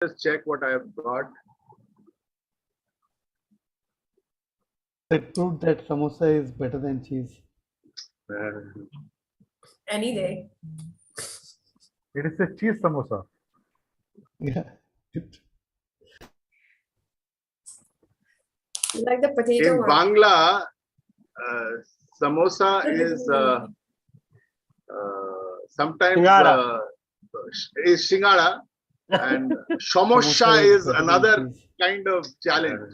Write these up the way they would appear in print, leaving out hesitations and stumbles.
just check what I have got. It proved that samosa is better than cheese. Any day. It is a cheese samosa. Yeah. Like the potato In one. Bangla, samosa is sometimes Shingara. is shingara, and Samosa samosa is is better than another cheese. kind of challenge.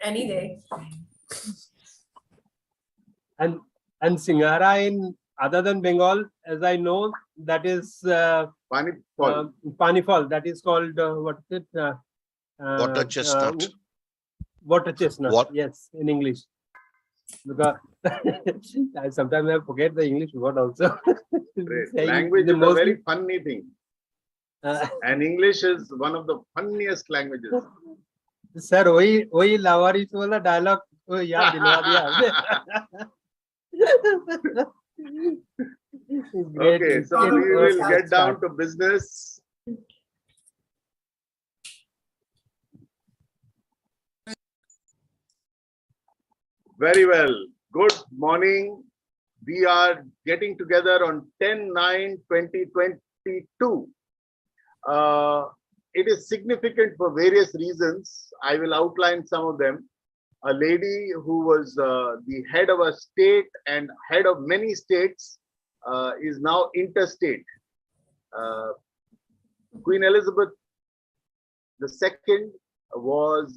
Any day. And Singara in other than Bengal, as I know, that is Pani Pol. Panifal. That is called what is it? Water chestnut. Water chestnut. What? Yes, in English. Because sometimes I forget the English word also. Great. Language is a very funny thing. And English is one of the funniest languages. Sir, वही लावारिस वाला dialogue को याद दिलवा दिया आपने. Great. Okay, so we will get down to business. Very well. Good morning. We are getting together on 10/9/2022. It is significant for various reasons. I will outline some of them. A lady who was the head of a state and head of many states is now interstate. Queen Elizabeth II was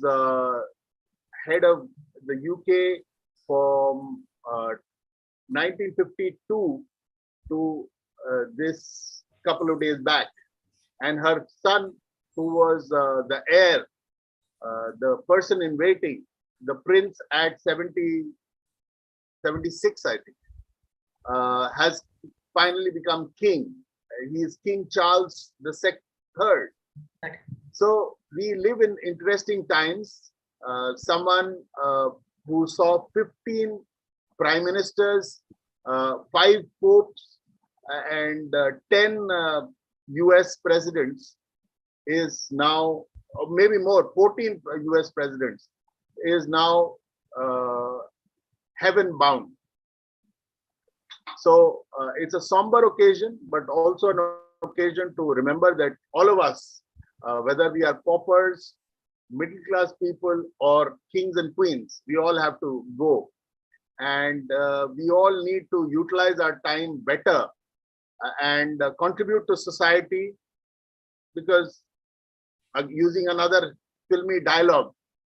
head of the UK from 1952 to this couple of days back. And her son, who was the heir, the person in waiting, the prince at 76, I think, has finally become king. He is King Charles III. So we live in interesting times. Someone who saw 15 prime ministers, 5 popes, and 10 US presidents is now, or maybe more, 14 US presidents is now heaven bound. So it's a somber occasion, but also an occasion to remember that all of us, whether we are paupers, middle class people, or kings and queens, we all have to go. And we all need to utilize our time better and contribute to society, because using another filmy dialogue,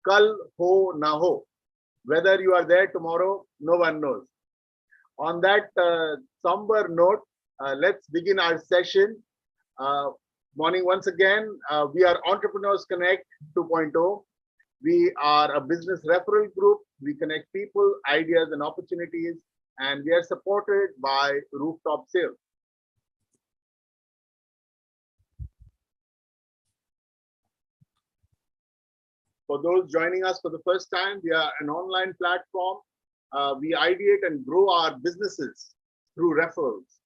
kal ho na ho, whether you are there tomorrow, no one knows. On that somber note, let's begin our session. Morning once again. We are Entrepreneurs Connect 2.0. We are a business referral group. We connect people, ideas, and opportunities, and we are supported by Rooftop Sales. For those joining us for the first time, we are an online platform. We ideate and grow our businesses through referrals.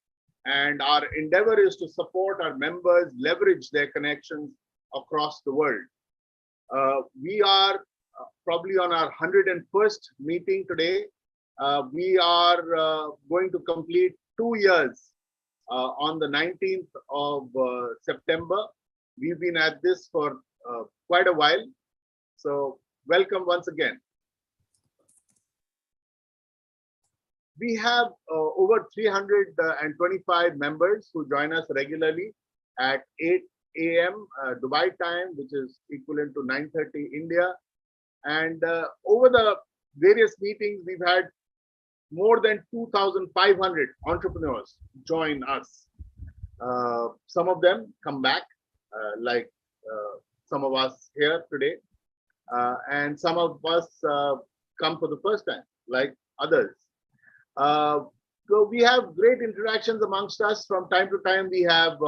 And our endeavor is to support our members leverage their connections across the world. We are probably on our 101st meeting today. We are going to complete 2 years on the 19th of September. We've been at this for quite a while. So welcome once again. We have over 325 members who join us regularly at 8 a.m. Dubai time, which is equivalent to 9:30 India. And over the various meetings, we've had more than 2,500 entrepreneurs join us. Some of them come back, like some of us here today. And some of us come for the first time, like others. So we have great interactions amongst us. From time to time, we have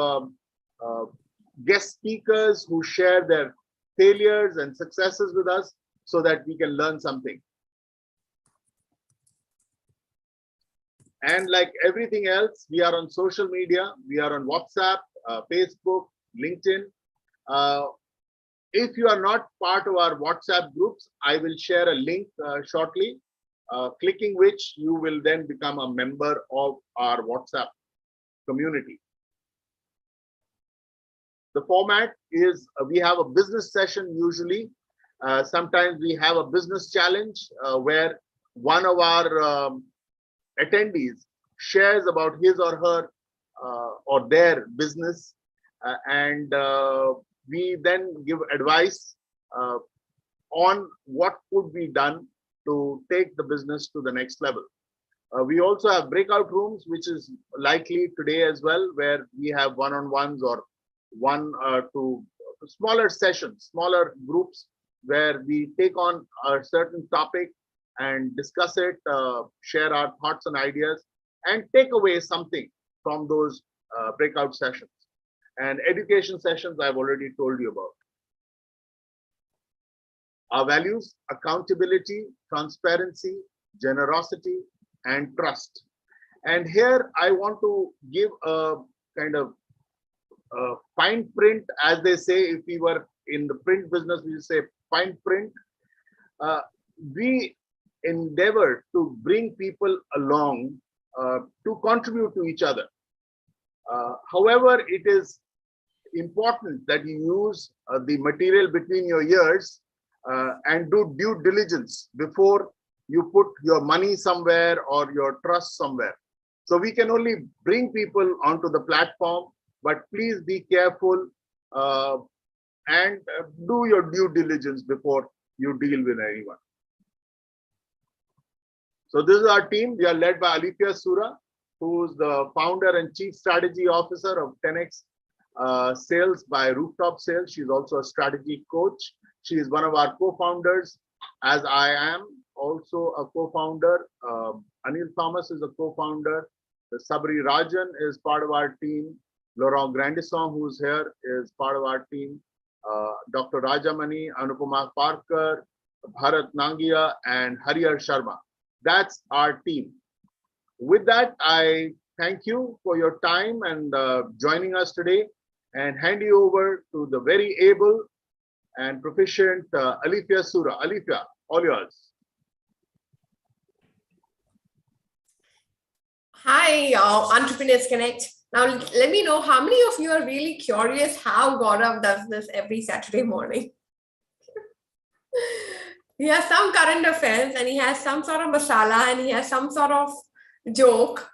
guest speakers who share their failures and successes with us so that we can learn something. And like everything else, we are on social media. We are on WhatsApp, Facebook, LinkedIn. If you are not part of our WhatsApp groups, I will share a link shortly, clicking which you will then become a member of our WhatsApp community. The format is we have a business session usually. Sometimes we have a business challenge where one of our attendees shares about his or her or their business, and we then give advice on what could be done to take the business to the next level. We also have breakout rooms, which is likely today as well, where we have one-on-ones or one to smaller sessions, smaller groups, where we take on a certain topic and discuss it, share our thoughts and ideas, and take away something from those breakout sessions. And education sessions I've already told you about. Our values: accountability, transparency, generosity, and trust. And here I want to give a kind of fine print, as they say. If we were in the print business, we would say fine print. We endeavor to bring people along to contribute to each other. However, it is important that you use the material between your ears and do due diligence before you put your money somewhere or your trust somewhere. So we can only bring people onto the platform, but please be careful and do your due diligence before you deal with anyone. So this is our team. We are led by Alifia Sura, who is the founder and chief strategy officer of 10x Sales by Rooftop Sales. She's also a strategy coach. She is one of our co-founders, as I am also a co-founder. Anil Thomas is a co-founder. Sabri Rajan is part of our team. Laurent Grandisson, who's here, is part of our team. Dr. Rajamani, Anupama Parker, Bharat Nangia, and Hariyar Sharma. That's our team. With that, I thank you for your time and joining us today, and hand you over to the very able and proficient Alifia Sura. Alifia, all yours. Hi, Entrepreneurs Connect. Now, let me know how many of you are really curious how Gaurav does this every Saturday morning. He has some current affairs and he has some sort of masala and he has some sort of joke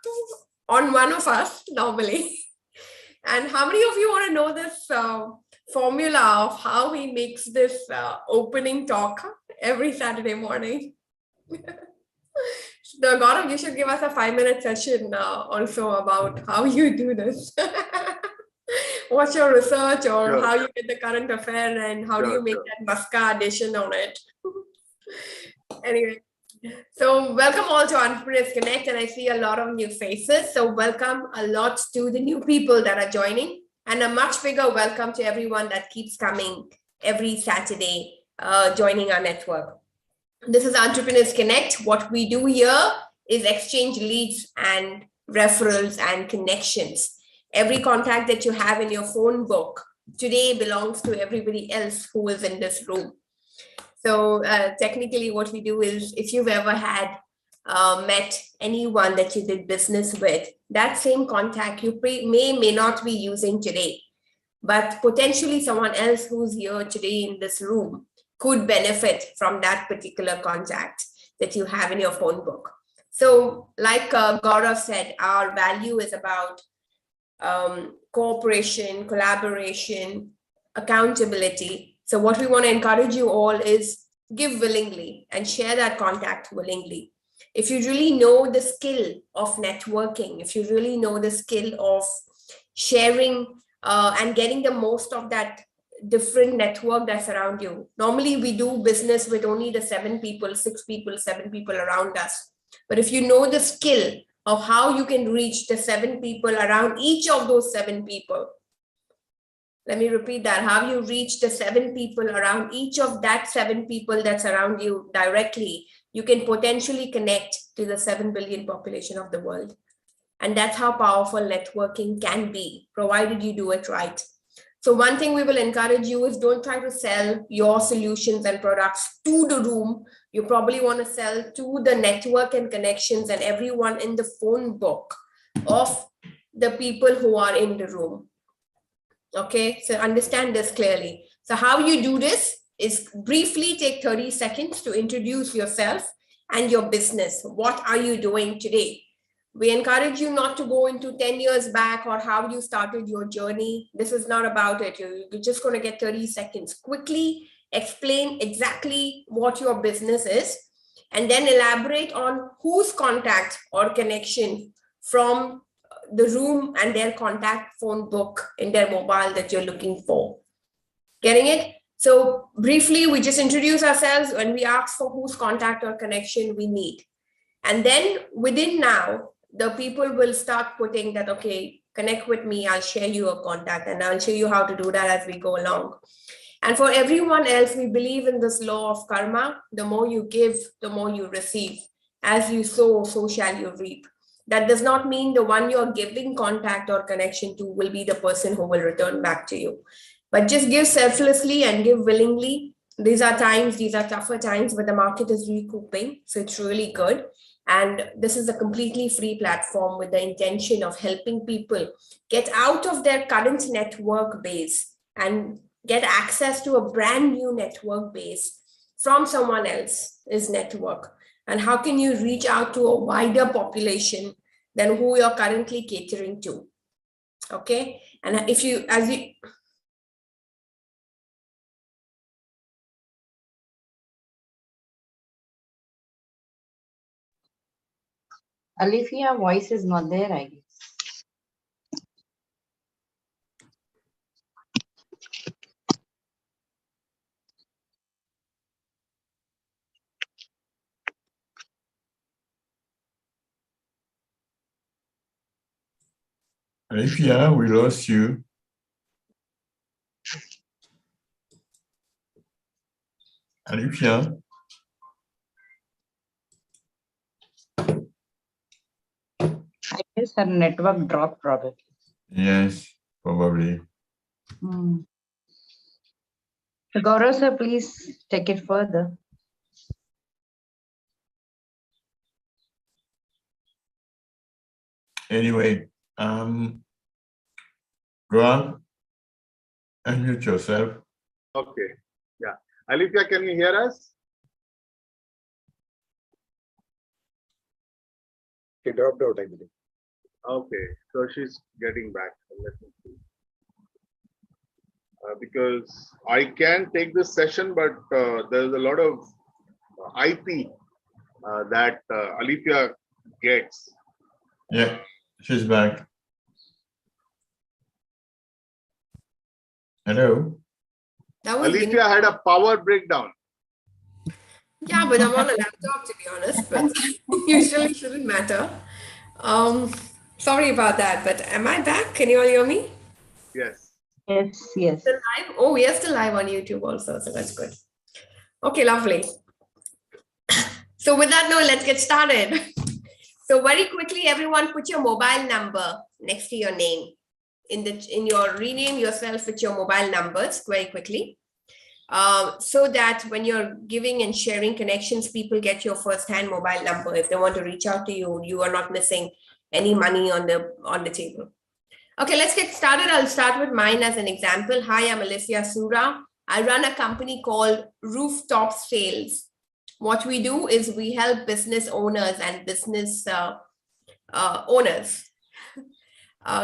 on one of us normally. And how many of you want to know this formula of how he makes this opening talk every Saturday morning? So Gaurav, you should give us a 5-minute session also about how you do this. What's your research, or Sure. how you get the current affair, and how do you make that Muska addition on it? Anyway, so welcome all to Entrepreneurs Connect, and I see a lot of new faces. So welcome a lot to the new people that are joining, and a much bigger welcome to everyone that keeps coming every Saturday, joining our network. This is Entrepreneurs Connect. What we do here is exchange leads and referrals and connections. Every contact that you have in your phone book today belongs to everybody else who is in this room. So technically what we do is, if you've ever had met anyone that you did business with, that same contact you may not be using today, but potentially someone else who's here today in this room could benefit from that particular contact that you have in your phone book. So like Gaurav said, our value is about cooperation, collaboration, accountability. So what we want to encourage you all is give willingly and share that contact willingly. If you really know the skill of networking, if you really know the skill of sharing and getting the most of that different network that's around you. Normally we do business with only the 7 people, 6 people, 7 people around us. But if you know the skill of how you can reach the 7 people around each of those 7 people, let me repeat that, how you reach the 7 people around each of that 7 people that's around you directly, you can potentially connect to the 7 billion population of the world. And that's how powerful networking can be, provided you do it right. So one thing we will encourage you is don't try to sell your solutions and products to the room. You probably want to sell to the network and connections and everyone in the phone book of the people who are in the room. Okay, so understand this clearly. So how you do this is briefly take 30 seconds to introduce yourself and your business. What are you doing today? We encourage you not to go into 10 years back or how you started your journey. This is not about it. You're just going to get 30 seconds. Quickly explain exactly what your business is and then elaborate on whose contact or connection from the room and their contact phone book in their mobile that you're looking for. Getting it? So briefly, we just introduce ourselves and we ask for whose contact or connection we need. And then within now, the people will start putting that, okay, connect with me, I'll share you a contact and I'll show you how to do that as we go along. And for everyone else, we believe in this law of karma. The more you give, the more you receive. As you sow, so shall you reap. That does not mean the one you're giving contact or connection to will be the person who will return back to you. But just give selflessly and give willingly. These are tougher times, but the market is recouping. So it's really good. And this is a completely free platform with the intention of helping people get out of their current network base and get access to a brand new network base from someone else's network. And how can you reach out to a wider population than who you're currently catering to? Okay. And if you, Alifia, voice is not there, I guess. Alifia, we lost you. Alifia. I guess her network dropped probably. Yes, probably. So Gaurav sir, please take it further. Anyway, go on. Unmute yourself. Okay. Yeah. Alifia, can you hear us? He dropped out, I believe. Okay. So she's getting back. Let me see. Because I can take this session, but there's a lot of IP that Alifia gets. Yeah, she's back. Hello. Alifia had a power breakdown. yeah, but I'm on a laptop to be honest, but usually shouldn't matter. Sorry about that, but am I back? Can you all hear me? Yes. Yes, yes. Still live? Oh, we are still live on YouTube also, so that's good. Okay, lovely. So with that note, let's get started. So very quickly, everyone put your mobile number next to your name. Rename yourself with your mobile numbers very quickly. So that when you're giving and sharing connections, people get your first-hand mobile number. If they want to reach out to you, you are not missing any money on the table. Okay, let's get started. I'll start with mine as an example. Hi, I'm Alifia Sura. I run a company called Rooftop Sales. What we do is we help business owners and business owners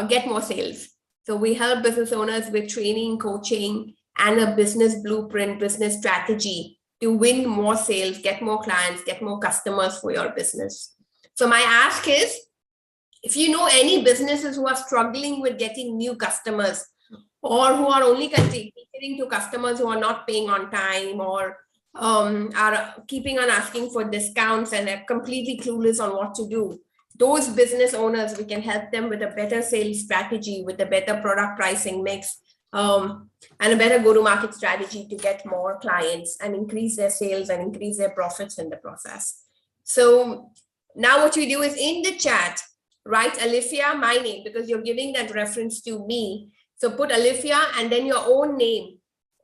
get more sales. So we help business owners with training, coaching, and a business blueprint, business strategy to win more sales, get more clients, get more customers for your business. So my ask is, if you know any businesses who are struggling with getting new customers or who are only catering to customers who are not paying on time or are keeping on asking for discounts and are completely clueless on what to do, those business owners, we can help them with a better sales strategy, with a better product pricing mix, and a better go-to-market strategy to get more clients and increase their sales and increase their profits in the process. So now what we do is in the chat, write Alifia, my name, because you're giving that reference to me. So put Alifia and then your own name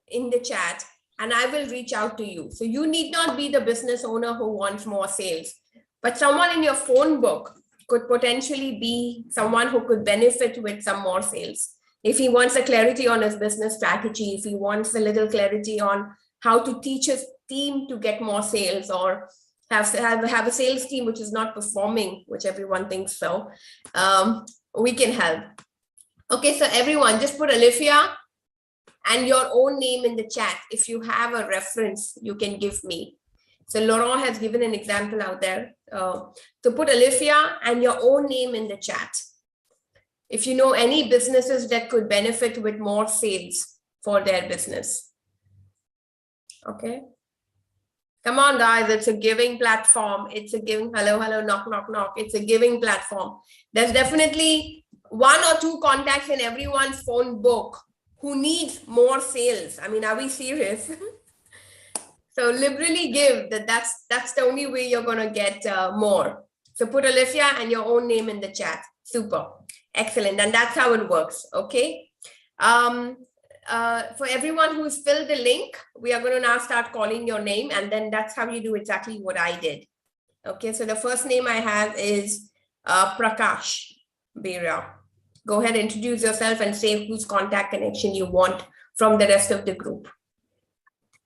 in the chat, and I will reach out to you. So you need not be the business owner who wants more sales, but someone in your phone book could potentially be someone who could benefit with some more sales. If he wants a clarity on his business strategy, if he wants a little clarity on how to teach his team to get more sales, or have a sales team which is not performing, which everyone thinks so, we can help. Okay, so everyone just put Alifia and your own name in the chat. If you have a reference, you can give me. So Laurent has given an example out there. So put Alifia and your own name in the chat. If you know any businesses that could benefit with more sales for their business. Okay. Come on, guys, it's a giving platform. It's a giving, hello, hello, knock, knock, knock. It's a giving platform. There's definitely 1 or 2 contacts in everyone's phone book who needs more sales. I mean, are we serious? So liberally give. That's the only way you're going to get more. So put Alifia and your own name in the chat. Super. Excellent. And that's how it works. Okay. For everyone who's filled the link, we are going to now start calling your name, and then that's how you do exactly what I did. Okay. So the first name I have is Prakash Beria. Go ahead, introduce yourself and say whose contact connection you want from the rest of the group.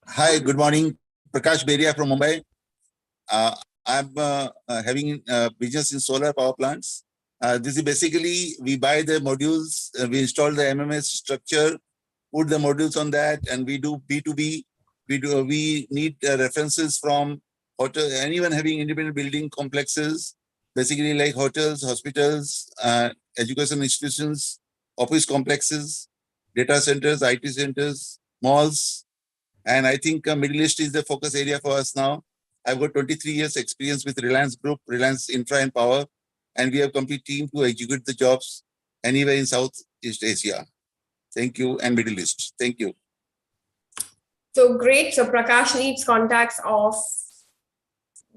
Hi, good morning. Prakash Beria from Mumbai. I'm having a business in solar power plants. This is basically, we buy the modules, we install the MMS structure, put the modules on that, and we do B2B. We need references from hotel, anyone having independent building complexes, basically like hotels, hospitals, education institutions, office complexes, data centers, IT centers, malls. And I think Middle East is the focus area for us now. I've got 23 years experience with Reliance Group, Reliance Infra and Power, and we have a complete team to execute the jobs anywhere in Southeast Asia. Thank you, and Middle East. Thank you. So great. So Prakash needs contacts of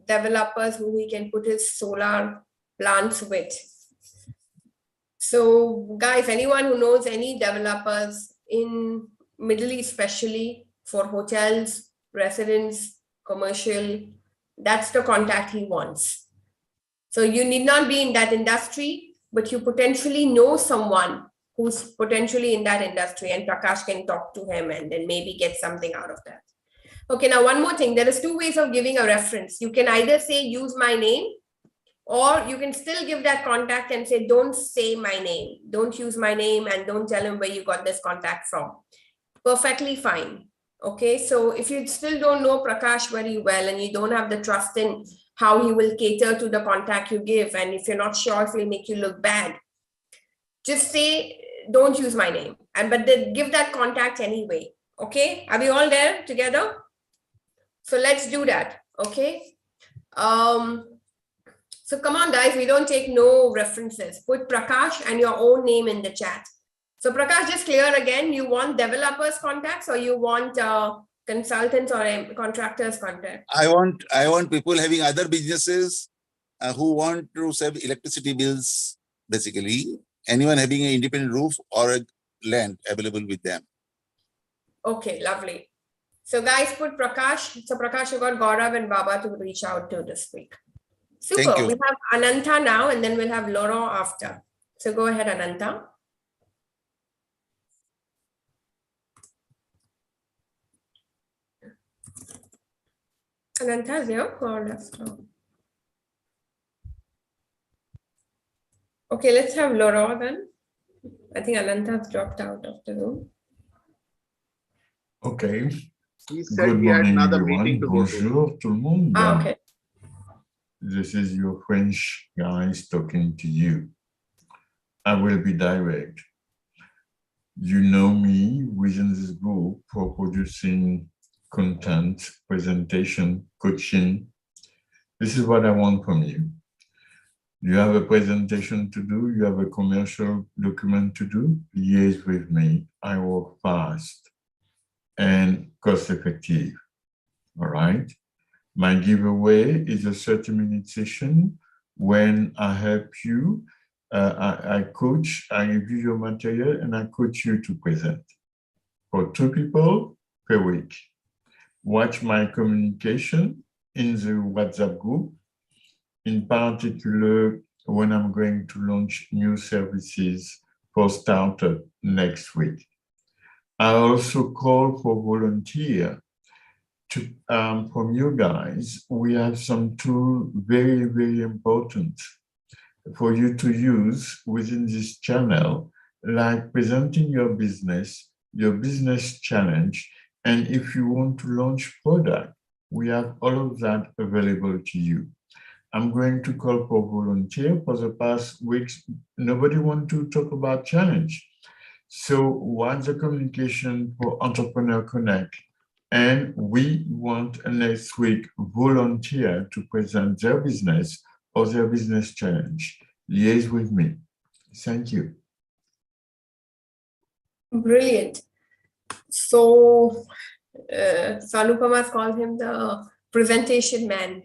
developers who he can put his solar plants with. So guys, anyone who knows any developers in Middle East, especially for hotels, residents, commercial, that's the contact he wants. So you need not be in that industry, but you potentially know someone who's potentially in that industry, and Prakash can talk to him and then maybe get something out of that. Okay, now one more thing. There is 2 ways of giving a reference. You can either say, use my name, or you can still give that contact and say, don't say my name. Don't use my name and don't tell him where you got this contact from. Perfectly fine. Okay, so if you still don't know Prakash very well and you don't have the trust in how he will cater to the contact you give, and if you're not sure if he'll make you look bad, just say, don't use my name, but then give that contact anyway. Okay, are we all there together? So let's do that. Okay. So come on, guys, we don't take no references. Put Prakash and your own name in the chat. So Prakash, just clear again, you want developers contacts or you want consultants or contractors contact? I want people having other businesses who want to save electricity bills, basically. Anyone having an independent roof or a land available with them. Okay, lovely. So guys, put Prakash. So Prakash, you got Gaurav and Baba to reach out to this week. Super. Thank you. We have Ananta now, and then we'll have Laurent after. So go ahead, Ananta. Ananta is here or left? Okay, let's have Laurent then. I think Ananta has dropped out of the room. Okay. He said Good he had morning, another everyone. meeting to go to. Bonjour, tout le monde. Ah, okay. This is your French guys talking to you. I will be direct. You know me within this group for producing content, presentation, coaching. This is what I want from you. You have a presentation to do, you have a commercial document to do, liaise with me. I work fast and cost effective. All right. My giveaway is a 30-minute session when I help you I coach, I review your material, and I coach you to present for 2 people per week. Watch my communication in the WhatsApp group, in particular when I'm going to launch new services for startup next week. I also call for volunteer from you guys. We have some tools very, very important for you to use within this channel, like presenting your business challenge. And if you want to launch product, we have all of that available to you. I'm going to call for volunteer. For the past weeks, nobody wants to talk about challenge. So what's the communication for Entrepreneur Connect? And we want next week volunteer to present their business or their business challenge. Liaise with me. Thank you. Brilliant. So Anupama's called him the presentation man.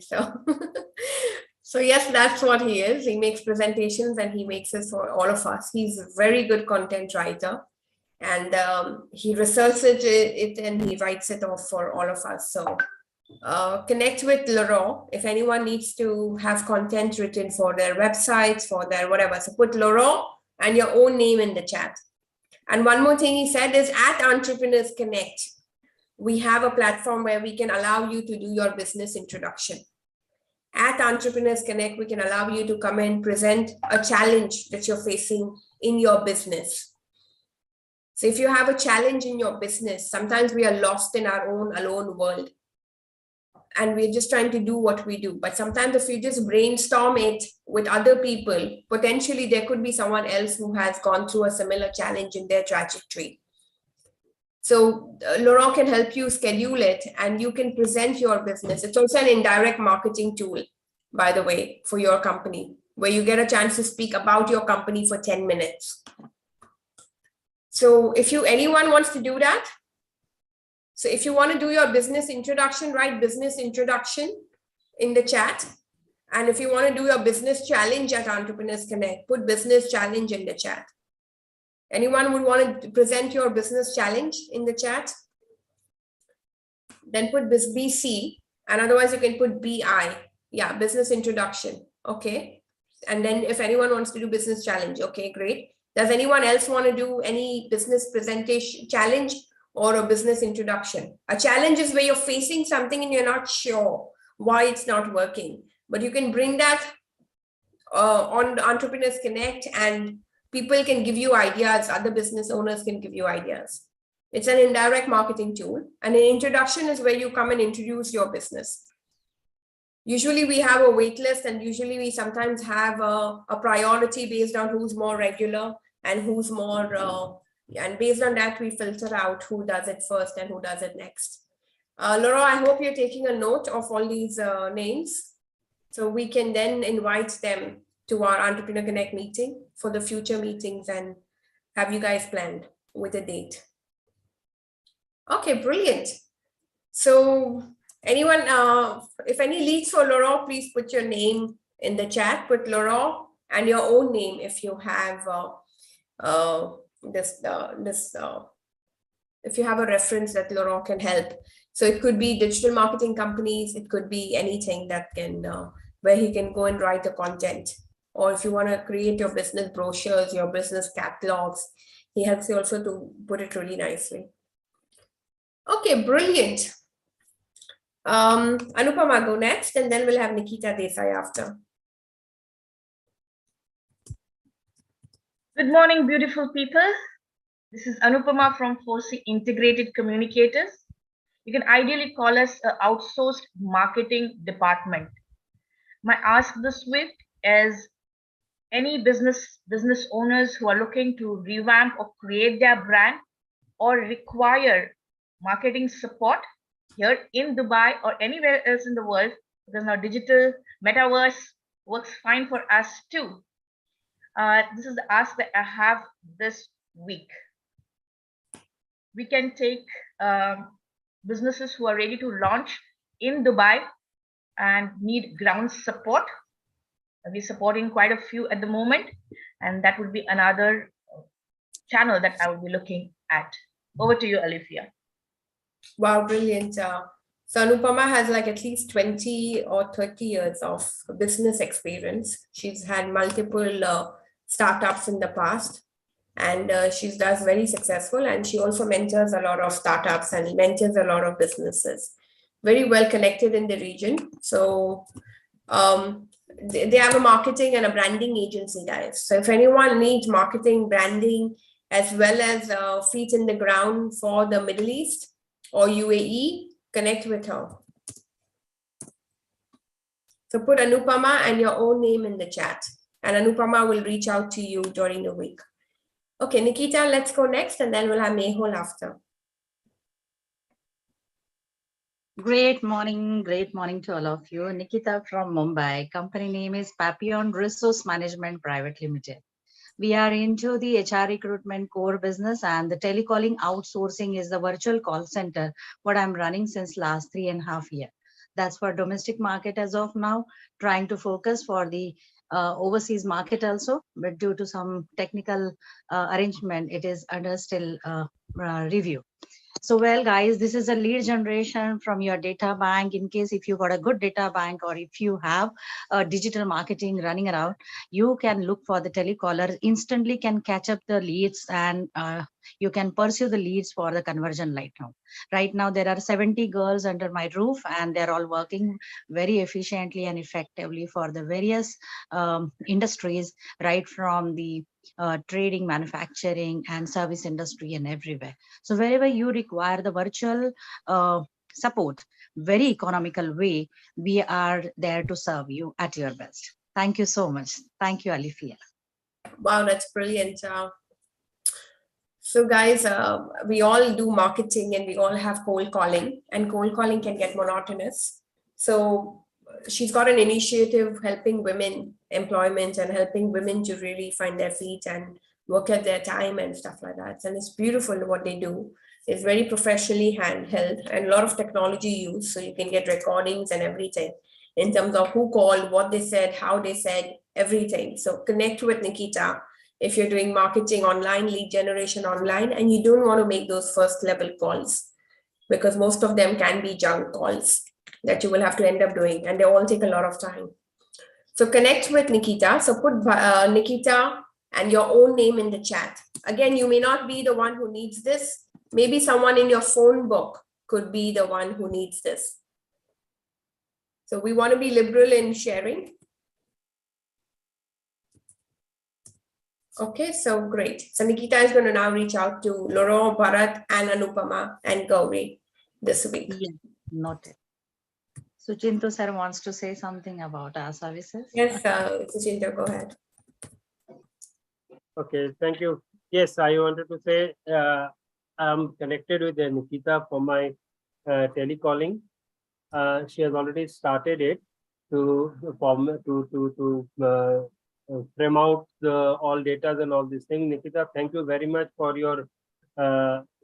So yes, that's what he is. He makes presentations and he makes it for all of us. He's a very good content writer, and he researches it and he writes it off for all of us. So connect with Laurent if anyone needs to have content written for their websites, for their whatever. So put Laurent and your own name in the chat. And one more thing he said is at Entrepreneurs Connect, we have a platform where we can allow you to do your business introduction. At Entrepreneurs Connect, we can allow you to come and present a challenge that you're facing in your business. So if you have a challenge in your business, sometimes we are lost in our own alone world. And we're just trying to do what we do. But sometimes if you just brainstorm it with other people, potentially there could be someone else who has gone through a similar challenge in their trajectory. So Laurent can help you schedule it and you can present your business. It's also an indirect marketing tool, by the way, for your company, where you get a chance to speak about your company for 10 minutes. So if anyone wants to do that, so if you want to do your business introduction, write business introduction in the chat. And if you want to do your business challenge at Entrepreneurs Connect, put business challenge in the chat. Anyone would want to present your business challenge in the chat? Then put this BC, and otherwise you can put BI. Yeah, business introduction. Okay. And then if anyone wants to do business challenge, okay, great. Does anyone else want to do any business presentation challenge or a business introduction? A challenge is where you're facing something and you're not sure why it's not working, but you can bring that on Entrepreneurs Connect and people can give you ideas. Other business owners can give you ideas. It's an indirect marketing tool. And an introduction is where you come and introduce your business. Usually we have a wait list, and usually we sometimes have a priority based on who's more regular and who's more, and based on that, we filter out who does it first and who does it next. Laura, I hope you're taking a note of all these names, so we can then invite them to our Entrepreneur Connect meeting for the future meetings and have you guys planned with a date. Okay, brilliant. So anyone, if any leads for Laurent, please put your name in the chat. Put Laurent and your own name if you have if you have a reference that Laurent can help. So it could be digital marketing companies. It could be anything that can where he can go and write the content. Or if you want to create your business brochures, your business catalogs, he helps you also to put it really nicely. Okay, brilliant. Anupama, go next, and then we'll have Nikita Desai after. Good morning, beautiful people. This is Anupama from 4C Integrated Communicators. You can ideally call us an outsourced marketing department. My ask this week is any business owners who are looking to revamp or create their brand or require marketing support here in Dubai or anywhere else in the world, because now digital metaverse works fine for us too. This is the ask that I have this week. We can take businesses who are ready to launch in Dubai and need ground support. We're supporting quite a few at the moment, and that would be another channel that I would be looking at. Over to you, Alifia. Wow, brilliant. So Anupama has like at least 20 or 30 years of business experience. She's had multiple startups in the past, and she does very successful, and she also mentors a lot of startups and mentors a lot of businesses. Very well connected in the region. So they have a marketing and a branding agency, guys. So if anyone needs marketing, branding, as well as feet in the ground for the Middle East or UAE, connect with her. So put Anupama and your own name in the chat, and Anupama will reach out to you during the week. Okay, Nikita, let's go next, and then we'll have Mehul after. Great morning to all of you. Nikita from Mumbai. Company name is Papillon Resource Management Private Limited. We are into the HR recruitment core business, and the telecalling outsourcing is the virtual call center, what I'm running since last 3.5 years. That's for domestic market as of now, trying to focus for the overseas market also, but due to some technical arrangement, it is under still review. So, well, guys, this is a lead generation from your data bank. In case if you got a good data bank, or if you have digital marketing running around, you can look for the telecaller, instantly can catch up the leads, and you can pursue the leads for the conversion right now. Right now, there are 70 girls under my roof, and they're all working very efficiently and effectively for the various industries, right from the trading, manufacturing, and service industry, and everywhere. So wherever you require the virtual support, very economical way, we are there to serve you at your best. Thank you so much. Thank you, Alifia. Wow, that's brilliant. So guys, we all do marketing, and we all have cold calling, and cold calling can get monotonous. So she's got an initiative helping women employment and helping women to really find their feet and work at their time and stuff like that. And it's beautiful what they do. It's very professionally handheld and a lot of technology used. So you can get recordings and everything in terms of who called, what they said, how they said, everything. So connect with Nikita if you're doing marketing online, lead generation online, and you don't want to make those first level calls, because most of them can be junk calls that you will have to end up doing, and they all take a lot of time. So connect with Nikita. So put Nikita and your own name in the chat. Again, you may not be the one who needs this. Maybe someone in your phone book could be the one who needs this. So we want to be liberal in sharing. Okay, so great. So Nikita is going to now reach out to Laurent, Bharat, and Anupama and Gauri this week. Yeah, noted. Suchinto sir wants to say something about our services. Yes, Suchinto, go ahead. Okay, thank you. Yes, I wanted to say I'm connected with Nikita for my telecalling. She has already started it to frame out the all data and all these things. Nikita, thank you very much for your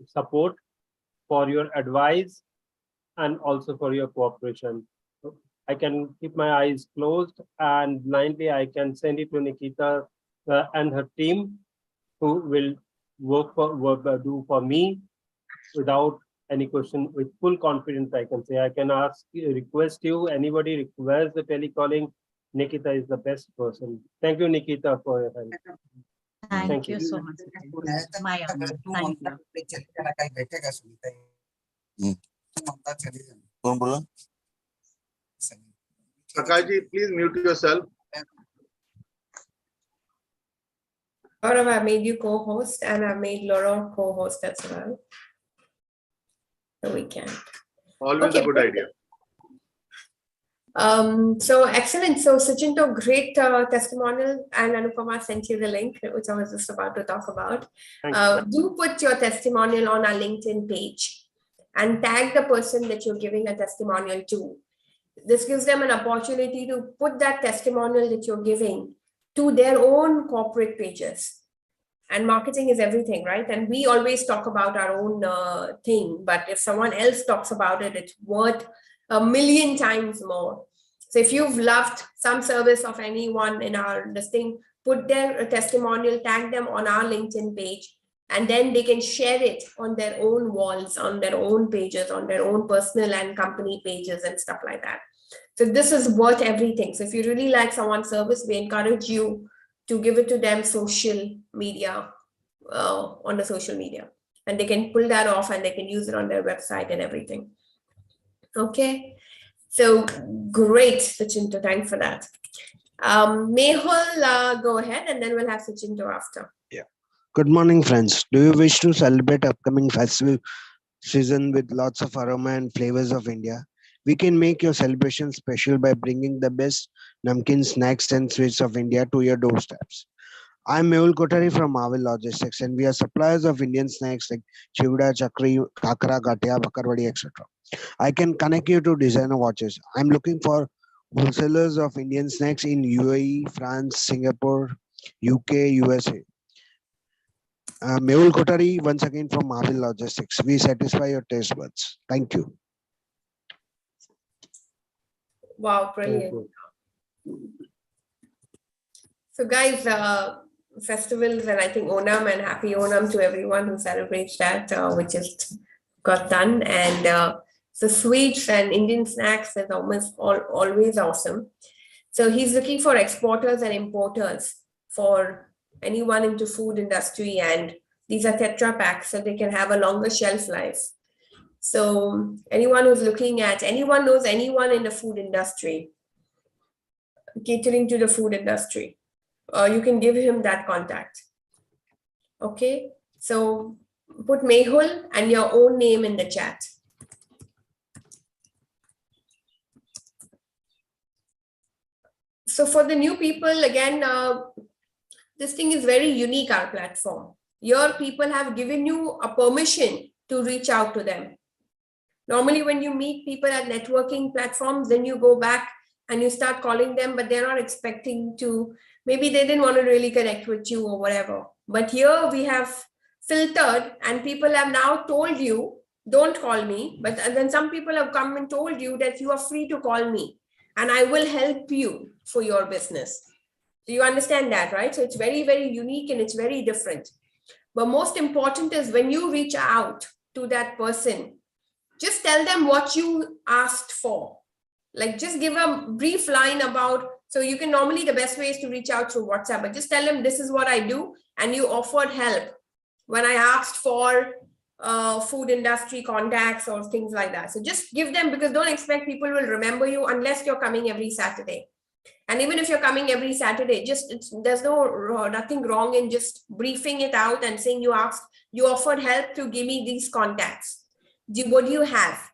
support, for your advice, and also for your cooperation. I can keep my eyes closed, and blindly I can send it to Nikita and her team, who will do for me without any question, with full confidence. I can say, I can request you, anybody requires the telecalling, Nikita is the best person. Thank you, Nikita, for your help. Thank you so much. My honor. Thank you. Prakashji, please mute yourself. Gaurav, I made you co-host, and I made Laura co-host as well. So we can. Always a good idea. So excellent. So Suchinto, great testimonial, and Anupama sent you the link, which I was just about to talk about. Do put your testimonial on our LinkedIn page and tag the person that you're giving a testimonial to. This gives them an opportunity to put that testimonial that you're giving to their own corporate pages. And marketing is everything, right? And we always talk about our own thing, but if someone else talks about it, it's worth 1,000,000 times more. So if you've loved some service of anyone in our listing, put their testimonial, tag them on our LinkedIn page, and then they can share it on their own walls, on their own pages, on their own personal and company pages and stuff like that. So this is worth everything. So if you really like someone's service, we encourage you to give it to them social media, on the social media, and they can pull that off and they can use it on their website and everything. Okay, so great, Suchinto, thanks for that. Mehul, go ahead, and then we'll have Suchinto after. Good morning, friends. Do you wish to celebrate upcoming festival season with lots of aroma and flavors of India? We can make your celebration special by bringing the best namkeen snacks and sweets of India to your doorsteps. I'm Mehul Kothari from Marvel Logistics, and we are suppliers of Indian snacks like chivda, chakri, kakra, gatia, bakarwadi, etc. I can connect you to designer watches. I'm looking for wholesalers of Indian snacks in UAE, France, Singapore, UK, USA. Mehul Kothari, once again from Marvel Logistics. We satisfy your taste buds. Thank you. Wow, brilliant. So guys, festivals, and I think Onam, and happy Onam to everyone who celebrates that, which just got done. And so sweets and Indian snacks is always awesome. So he's looking for exporters and importers for anyone into food industry, and these are Tetra packs so they can have a longer shelf life. So anyone who's looking at, anyone knows anyone in the food industry, catering to the food industry, you can give him that contact. Okay, so put Mehul and your own name in the chat. So for the new people, again, this thing is very unique, our platform. Your people have given you a permission to reach out to them. Normally, when you meet people at networking platforms, then you go back and you start calling them, but they're not expecting to, maybe they didn't want to really connect with you or whatever. But here we have filtered, and people have now told you, don't call me. But then some people have come and told you that you are free to call me and I will help you for your business. Do you understand that, right? So it's very, very unique and it's very different. But most important is when you reach out to that person, just tell them what you asked for. Like just give a brief line about, so you can normally, the best way is to reach out through WhatsApp, but just tell them this is what I do. And you offered help when I asked for food industry contacts or things like that. So just give them, because don't expect people will remember you unless you're coming every Saturday. And even if you're coming every Saturday, just there's nothing wrong in just briefing it out and saying you offered help to give me these contacts. What do you have?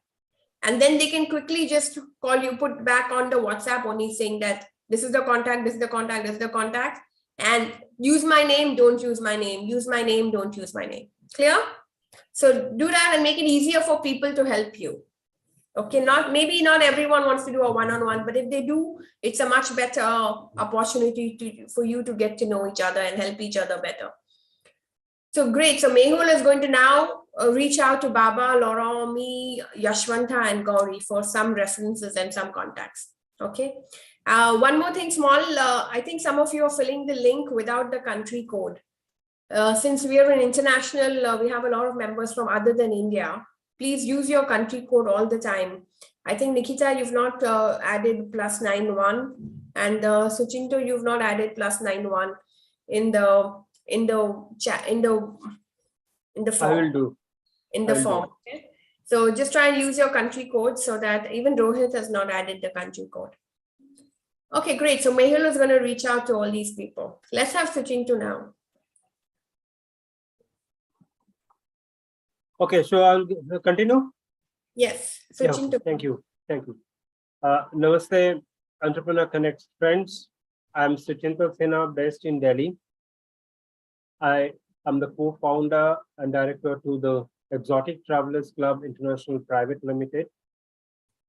And then they can quickly just call you, put back on the WhatsApp only saying that this is the contact, this is the contact, this is the contact, and use my name, don't use my name, use my name, don't use my name. Clear? So do that and make it easier for people to help you. Okay, maybe not everyone wants to do a one-on-one, but if they do, it's a much better opportunity for you to get to know each other and help each other better. So great. So Mehul is going to now reach out to Baba, Laurent, me, Yashwanta, and Gauri for some references and some contacts. Okay. One more thing small. I think some of you are filling the link without the country code. Since we are an international, we have a lot of members from other than India. Please use your country code all the time. I think Nikita, you've not added +91, and Suchinto, you've not added +91 in the chat, in the form. I will do. In the form. Okay? So just try and use your country code so that even Rohit has not added the country code. Okay, great. So Mehul is going to reach out to all these people. Let's have Suchinto now. Okay, so I'll continue. Yes, Suchinto. Yeah, thank you. Thank you. Namaste, Entrepreneur Connect friends. I'm Suchinto Sinha, based in Delhi. I am the co-founder and director to the Exotic Travelers Club International Private Limited.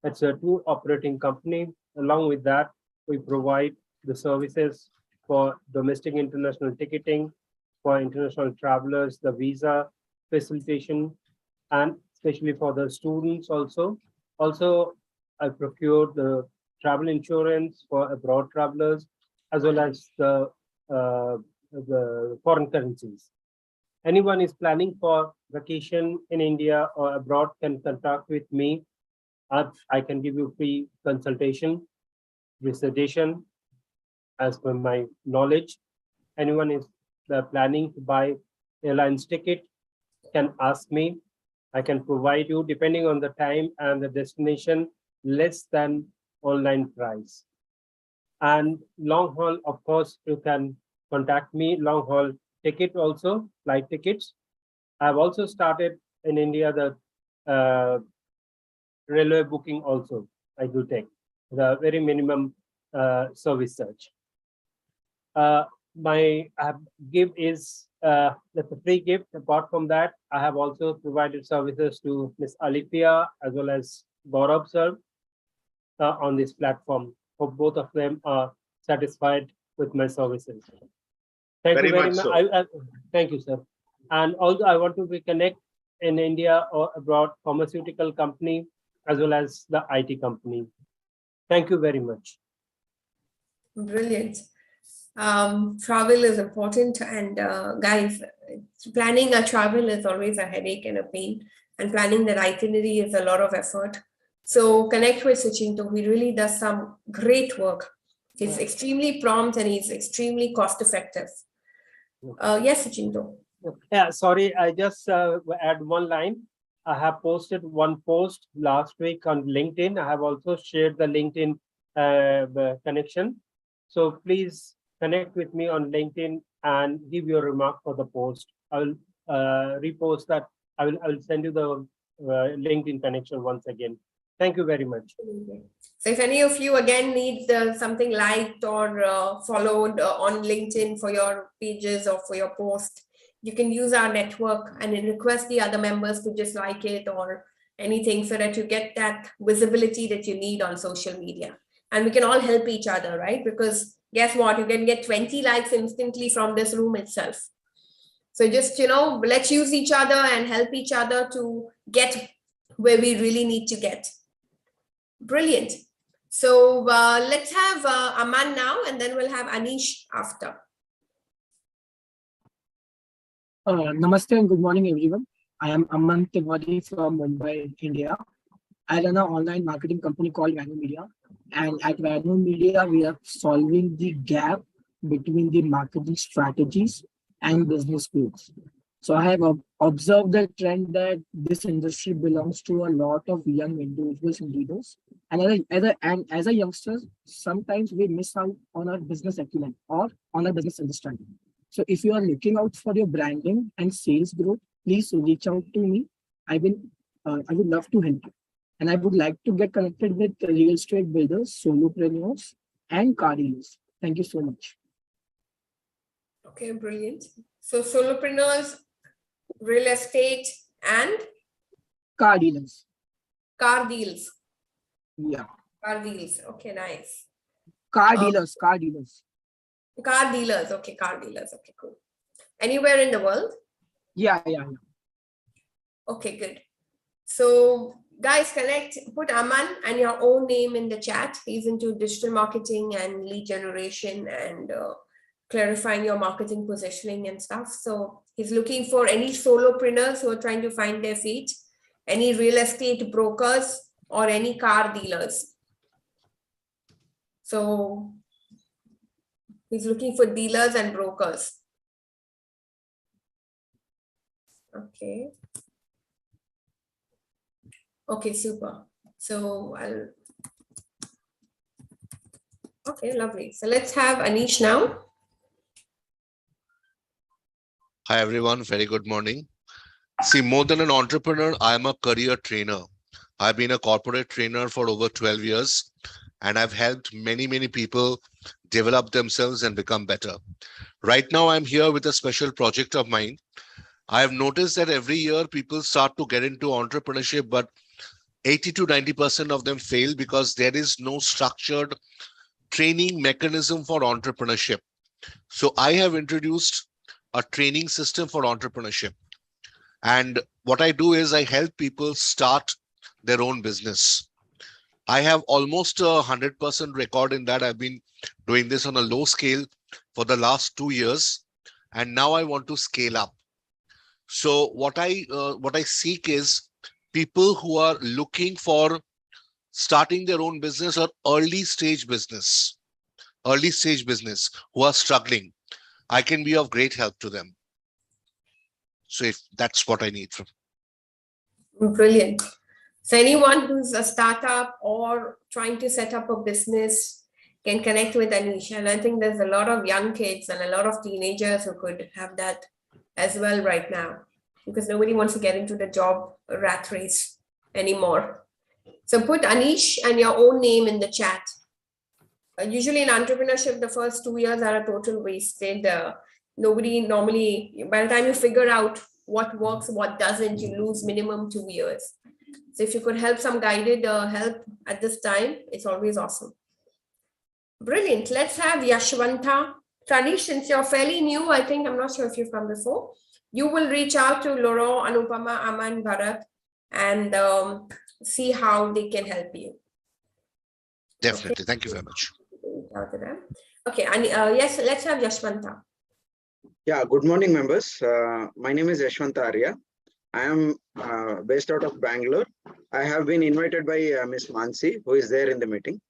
It's a tour operating company. Along with that, we provide the services for domestic international ticketing, for international travelers, the visa facilitation, and especially for the students also. Also, I procure the travel insurance for abroad travelers, as well as the foreign currencies. Anyone is planning for vacation in India or abroad can contact with me. I can give you free consultation, researchation as per my knowledge. Anyone is planning to buy airlines ticket can ask me. I can provide you, depending on the time and the destination, less than online price. And long haul, of course, you can contact me. Long haul ticket also, flight tickets. I've also started in India the railway booking also. I do take the very minimum service charge. My give is that's a free gift. Apart from that, I have also provided services to Ms. Alithia as well as Gaurav sir on this platform. Hope both of them are satisfied with my services. Thank you very much. Thank you, sir. And also, I want to reconnect in India or abroad, pharmaceutical company as well as the IT company. Thank you very much. Brilliant. Travel is important, and guys, planning a travel is always a headache and a pain, and planning that itinerary is a lot of effort. So connect with Suchinto. He really does some great work. He's extremely prompt and he's extremely cost effective. Yes, Suchinto. Yeah, sorry, I just add one line. I have posted one post last week on LinkedIn. I have also shared the LinkedIn connection. So please connect with me on LinkedIn and give your remark for the post. I will repost that. I will send you the LinkedIn connection once again. Thank you very much. So if any of you again need something liked or followed on LinkedIn for your pages or for your post, you can use our network and request the other members to just like it or anything so that you get that visibility that you need on social media. And we can all help each other, right? Because guess what? You can get 20 likes instantly from this room itself. So just, let's use each other and help each other to get where we really need to get. Brilliant. So let's have Aman now, and then we'll have Anish after. Namaste and good morning, everyone. I am Aman Tiwari from Mumbai, India. I run an online marketing company called Vano Media. And at Vano Media, we are solving the gap between the marketing strategies and business goals. So I have observed the trend that this industry belongs to a lot of young individuals and leaders. And as a youngster, sometimes we miss out on our business acumen or on our business understanding. So if you are looking out for your branding and sales growth, please reach out to me. I would love to help you. And I would like to get connected with real estate builders, solopreneurs, and car dealers. Thank you so much. Okay, brilliant. So solopreneurs, real estate, and car dealers. Car deals. Yeah. Car deals. Okay, nice. Car dealers. Car dealers. Car dealers. Okay, car dealers. Okay, cool. Anywhere in the world? Yeah. Okay, good. So guys, connect, put Aman and your own name in the chat. He's into digital marketing and lead generation and clarifying your marketing positioning and stuff. So he's looking for any solopreneurs who are trying to find their feet, any real estate brokers, or any car dealers. So he's looking for dealers and brokers. Okay. Okay, super. So okay, lovely. So let's have Anish now. Hi, everyone. Very good morning. See, more than an entrepreneur, I am a career trainer. I've been a corporate trainer for over 12 years, and I've helped many people develop themselves and become better. Right now, I'm here with a special project of mine. I have noticed that every year people start to get into entrepreneurship, but 80 to 90% of them fail because there is no structured training mechanism for entrepreneurship. So I have introduced a training system for entrepreneurship. And what I do is I help people start their own business. I have almost a 100% record in that. I've been doing this on a low scale for the last 2 years, and now I want to scale up. So what I seek is people who are looking for starting their own business or early stage business who are struggling. I can be of great help to them. So if that's what I need from. Brilliant. So anyone who's a startup or trying to set up a business can connect with Anish. And I think there's a lot of young kids and a lot of teenagers who could have that as well right now, because nobody wants to get into the job rat race anymore. So put Anish and your own name in the chat. Usually in entrepreneurship, the first 2 years are a total wasted. Nobody normally, by the time you figure out what works, what doesn't, you lose minimum 2 years. So if you could help some guided help at this time, it's always awesome. Brilliant. Let's have Yashwanta. Anish, since you're fairly new, I think, I'm not sure if you've come before, you will reach out to Laurent, Anupama, Aman, Bharat, and see how they can help you. Definitely. Okay. Thank you very much. Okay, and yes, let's have Yashwanta. Yeah, good morning, members. My name is Yashwanta Arya. I am based out of Bangalore. I have been invited by Ms. Mansi, who is there in the meeting.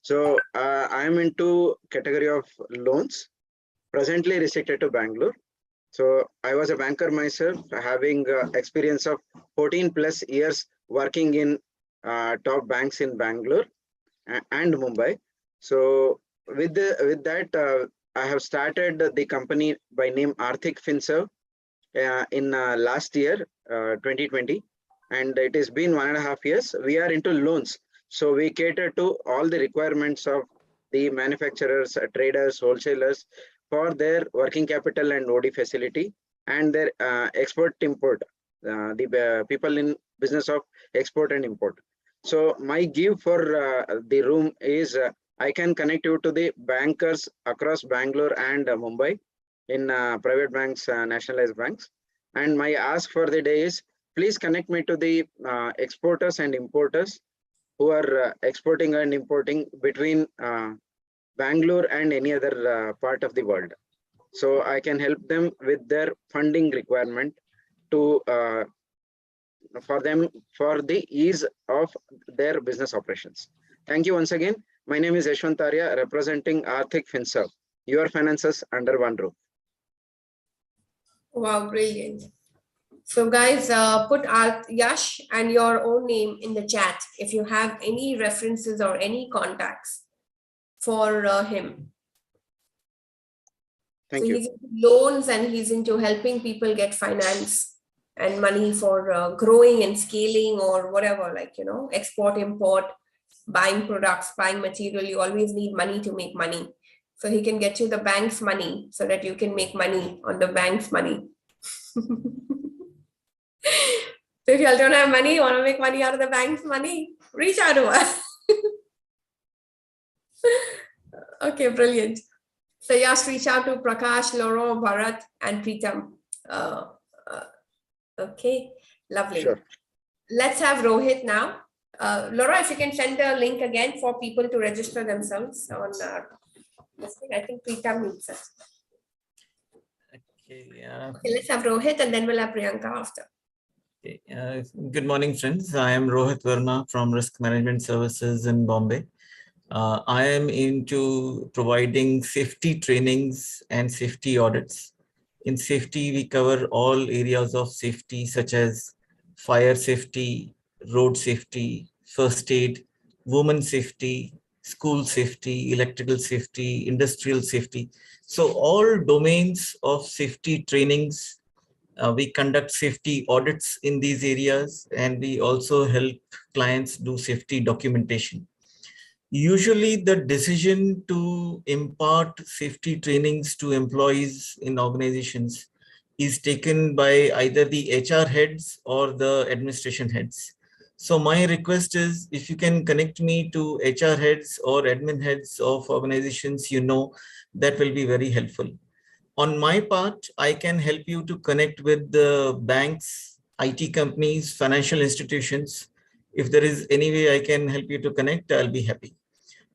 So I am into category of loans, presently restricted to Bangalore. So I was a banker myself, having experience of 14 plus years working in top banks in Bangalore and Mumbai. So with that, I have started the company by name Arthik FinServe in last year, 2020, and it has been 1.5 years. We are into loans. So we cater to all the requirements of the manufacturers, traders, wholesalers for their working capital and OD facility and their export import, the people in business of export and import. So my give for the room is I can connect you to the bankers across Bangalore and Mumbai in private banks, nationalized banks. And my ask for the day is, please connect me to the exporters and importers who are exporting and importing between Bangalore and any other part of the world. So I can help them with their funding requirement to for them for the ease of their business operations. Thank you once again. My name is Yashwant Arya, representing Arthik FinServe, your finances under one roof. Wow, brilliant. So guys, put Yash and your own name in the chat if you have any references or any contacts for him. Thank you. He's into loans and he's into helping people get finance and money for growing and scaling or whatever, like, you know, export, import, buying products, buying material. You always need money to make money. So he can get you the bank's money so that you can make money on the bank's money. So if you all don't have money, you want to make money out of the bank's money, reach out to us. Okay, brilliant. So yes, reach out to Prakash, Laurent, Bharat, and Pritam. Okay, lovely. Sure. Let's have Rohit now. Laura, if you can send the link again for people to register themselves on this thing. I think Pritam needs it. Okay, let's have Rohit and then we'll have Priyanka after. Okay. Good morning, friends. I am Rohit Verna from Risk Management Services in Bombay. I am into providing safety trainings and safety audits. In safety, we cover all areas of safety such as fire safety, road safety, first aid, women safety, school safety, electrical safety, industrial safety. So all domains of safety trainings. We conduct safety audits in these areas, and we also help clients do safety documentation. Usually the decision to impart safety trainings to employees in organizations is taken by either the HR heads or the administration heads. So my request is, if you can connect me to HR heads or admin heads of organizations, you know, that will be very helpful. On my part, I can help you to connect with the banks, IT companies, financial institutions, If there is any way I can help you to connect, I'll be happy.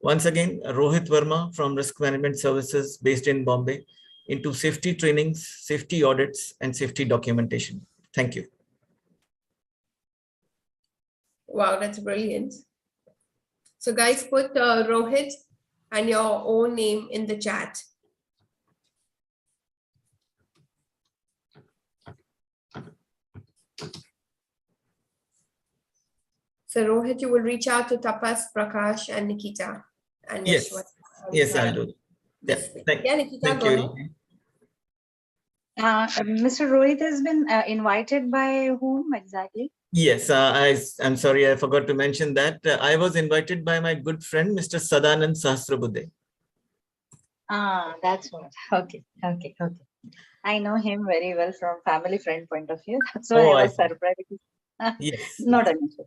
Once again, Rohit Verma from Risk Management Services based in Bombay into safety trainings, safety audits, and safety documentation. Thank you. Wow, that's brilliant. So guys, put Rohit and your own name in the chat. So Rohit, you will reach out to Tapas, Prakash, and Nikita. And Yes, yes, I'll do that. Yeah, Nikita, Thank go you. ahead. Mr. Rohit has been invited by whom exactly? Yes, I'm sorry, I forgot to mention that. I was invited by my good friend, Mr. Sadanand Sahasrabudhe. Ah, that's what. Okay. I know him very well from family friend point of view. That's why I was surprised. Yes. Not an issue.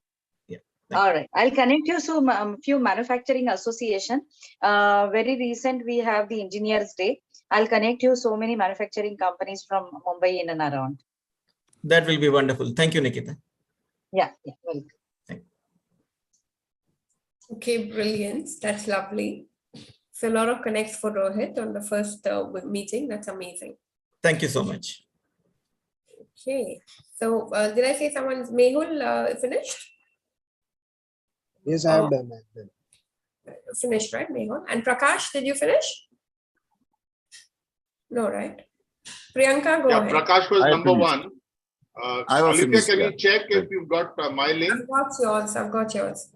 Yeah. All right. I'll connect you to few manufacturing association. Very recent, we have the Engineers Day. I'll connect you so many manufacturing companies from Mumbai in and around. That will be wonderful. Thank you, Nikita. Yeah, welcome. Okay, brilliant. That's lovely. So a lot of connects for Rohit on the first meeting. That's amazing. Thank you so much. Okay. So did I say someone's Mehul finished? Yes, I have done that. Finished, right, Mehul? And Prakash, did you finish? No, right? Priyanka, go ahead. Prakash was number one. I was Olivia, finished, can yeah. you check if you've got my link? I've got yours.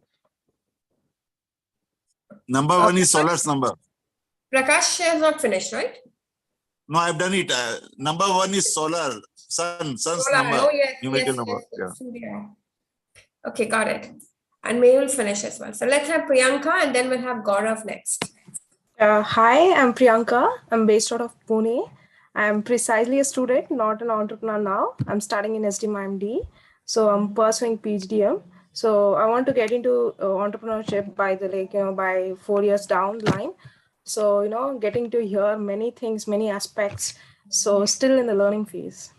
Number one is Solar's number. Prakash has not finished, right? No, I've done it. Number one is Sun's Solar. number. Oh, yes, Numerical yes, number. yes, yeah. Okay, got it. And May will finish as well. So let's have Priyanka and then we'll have Gaurav next. Hi, I'm Priyanka. I'm based out of Pune. I'm precisely a student, not an entrepreneur now. I'm studying in SDMIMD. So I'm pursuing PhDM. So I want to get into entrepreneurship by by 4 years down the line. So, getting to hear many things, many aspects. So still in the learning phase.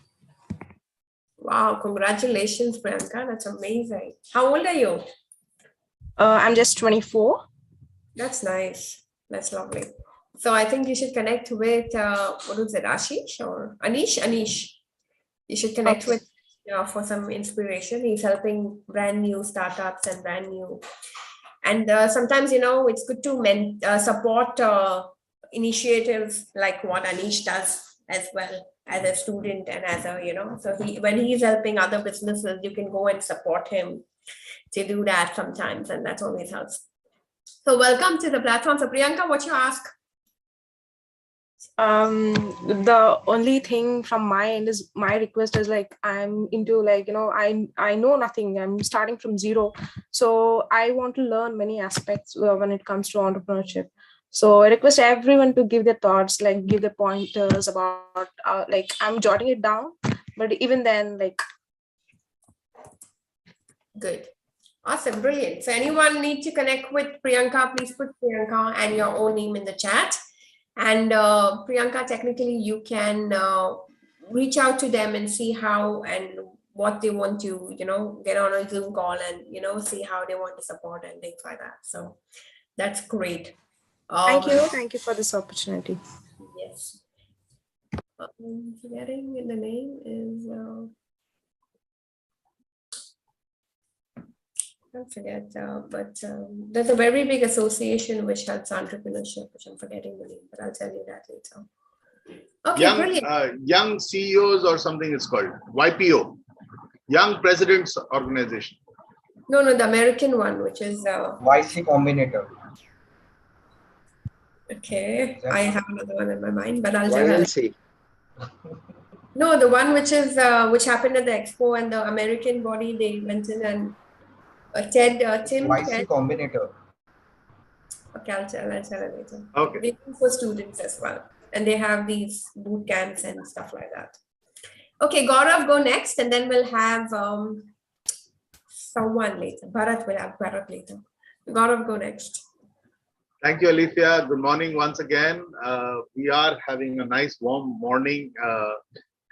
Wow, congratulations, Priyanka. That's amazing. How old are you? I'm just 24. That's nice. That's lovely. So I think you should connect with, what is it, Ashish or Anish? Anish. You should connect with for some inspiration. He's helping brand new startups and brand new. And sometimes, it's good to support initiatives like what Anish does as well as a student and as a, so when he's helping other businesses, you can go and support him to do that sometimes. And that always helps. So welcome to the platform. So Priyanka, what you ask? The only thing from my end is my request is I'm into I know nothing. I'm starting from zero. So I want to learn many aspects when it comes to entrepreneurship. So I request everyone to give their thoughts, give their pointers about I'm jotting it down, but even then Good. Awesome. Brilliant. So anyone need to connect with Priyanka, please put Priyanka and your own name in the chat. And Priyanka, technically you can reach out to them and see how and what they want to, get on a Zoom call and, see how they want to support and things like that. So that's great. Thank you. Thank you for this opportunity. Yes. Forgetting the name is, I forget, but there's a very big association which helps entrepreneurship, which I'm forgetting the name, but I'll tell you that later. Okay, brilliant. Young CEOs or something it's called, YPO, Young Presidents Organization. No, the American one, which is YC Combinator. Okay, I have another one in my mind, but I'll tell you. YLC. No, the one which is which happened at the expo and the American body, they went in and Tim. YC Combinator. Okay, I'll tell you later. Okay. They do for students as well, and they have these boot camps and stuff like that. Okay, Gaurav, go next, and then we'll have someone later. Bharat will have Bharat later. Gaurav, go next. Thank you, Alithia. Good morning once again. We are having a nice warm morning.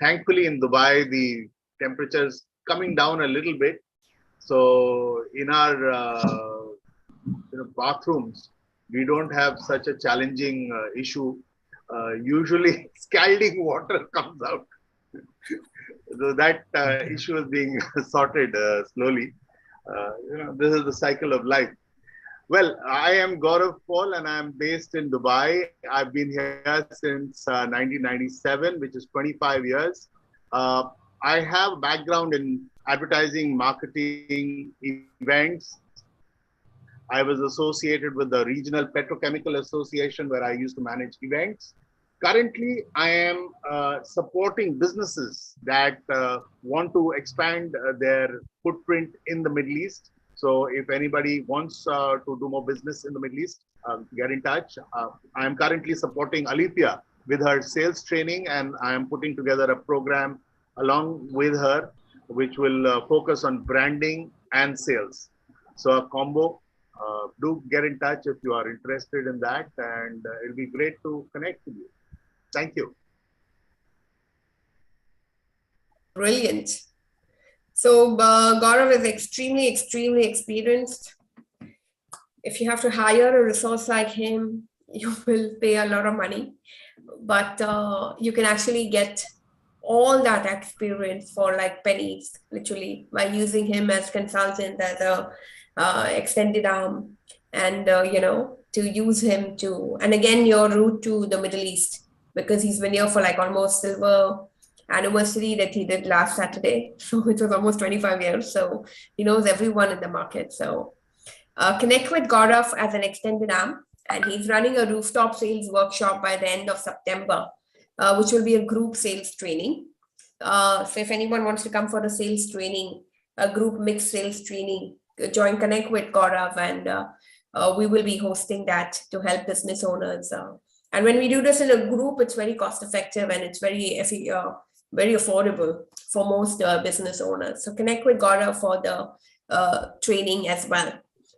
Thankfully, in Dubai, the temperatures coming down a little bit. So in our bathrooms, we don't have such a challenging issue. Usually, scalding water comes out. So that issue is being sorted slowly. This is the cycle of life. Well, I am Gaurav Paul and I am based in Dubai. I've been here since 1997, which is 25 years. I have a background in advertising, marketing, events. I was associated with the Regional Petrochemical Association where I used to manage events. Currently, I am supporting businesses that want to expand their footprint in the Middle East. So if anybody wants to do more business in the Middle East, get in touch. I am currently supporting Alithia with her sales training, and I am putting together a program along with her, which will focus on branding and sales. So a combo. Do get in touch if you are interested in that, and it'll be great to connect with you. Thank you. Brilliant. So Gaurav is extremely experienced. If you have to hire a resource like him, you will pay a lot of money, but you can actually get all that experience for like pennies, literally, by using him as consultant, as a extended arm, and to use him to, and again, your route to the Middle East, because he's been here for like almost silver anniversary that he did last Saturday. So it was almost 25 years. So he knows everyone in the market. So connect with Gaurav as an extended arm, and he's running a rooftop sales workshop by the end of September, which will be a group sales training. So if anyone wants to come for a sales training, a group mixed sales training, connect with Gaurav, and we will be hosting that to help business owners. And when we do this in a group, it's very cost effective and it's very affordable for most business owners. So connect with Gaurav for the training as well.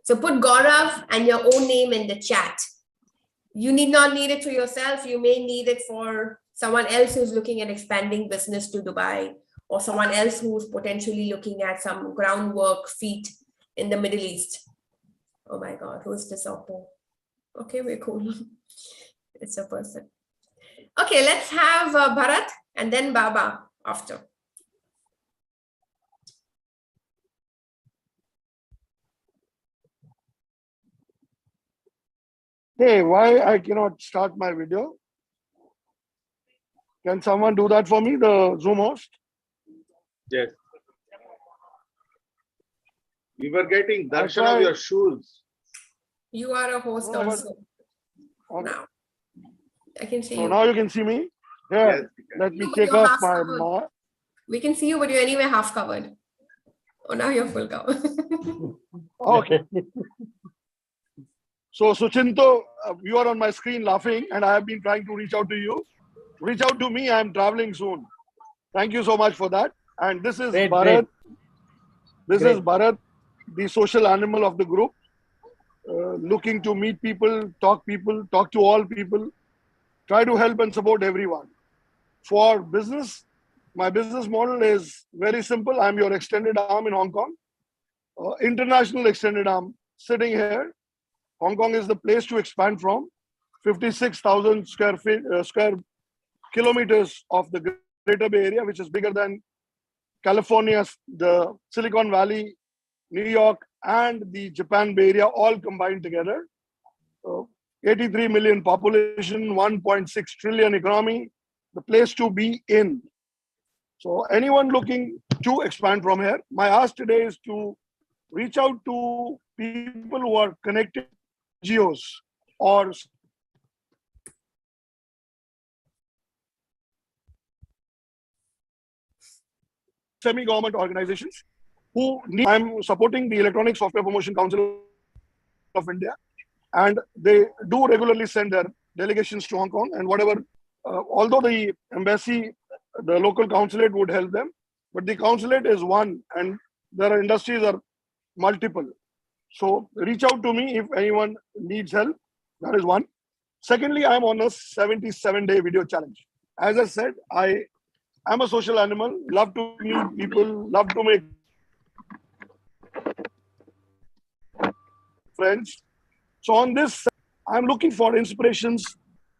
So put Gaurav and your own name in the chat. You need not need it for yourself. You may need it for someone else who's looking at expanding business to Dubai, or someone else who's potentially looking at some groundwork feet in the Middle East. Oh my God, who's this Oppo? Okay, we're cool. It's a person. Okay, let's have Bharat and then Baba after. Hey, why I cannot start my video? Can someone do that for me, the Zoom host? Yes. We were getting darshan of your shoes. You are a host also. Okay. Now. I can see So you. now you can see me? Here, Yes, let me But take you're off half my covered. mask. We can see you, but you're anyway half covered. Oh, now you're full covered. Okay. So Suchinto, you are on my screen laughing, and I have been trying to reach out to you. Reach out to me. I am traveling soon. Thank you so much for that. And this is Great, Bharat. great. This Great. is Bharat, the social animal of the group, looking to meet people, talk to all people, try to help and support everyone. For business, my business model is very simple. I'm your extended arm in Hong Kong, international extended arm sitting here. Hong Kong is the place to expand from. 56,000 square kilometers of the Greater Bay Area, which is bigger than California, the Silicon Valley, New York, and the Japan Bay Area all combined together. 83 million population, 1.6 trillion economy, the place to be in. So anyone looking to expand from here, my ask today is to reach out to people who are connected to NGOs or semi-government organizations who need. I'm supporting the Electronic Software Promotion Council of India, and they do regularly send their delegations to Hong Kong, and whatever, although the embassy, the local consulate would help them, but the consulate is one and their industries are multiple. So reach out to me if anyone needs help. That is one. Secondly, I'm on a 77-day video challenge. As I said, I am a social animal, love to meet people, love to make friends. So on this, I'm looking for inspirations.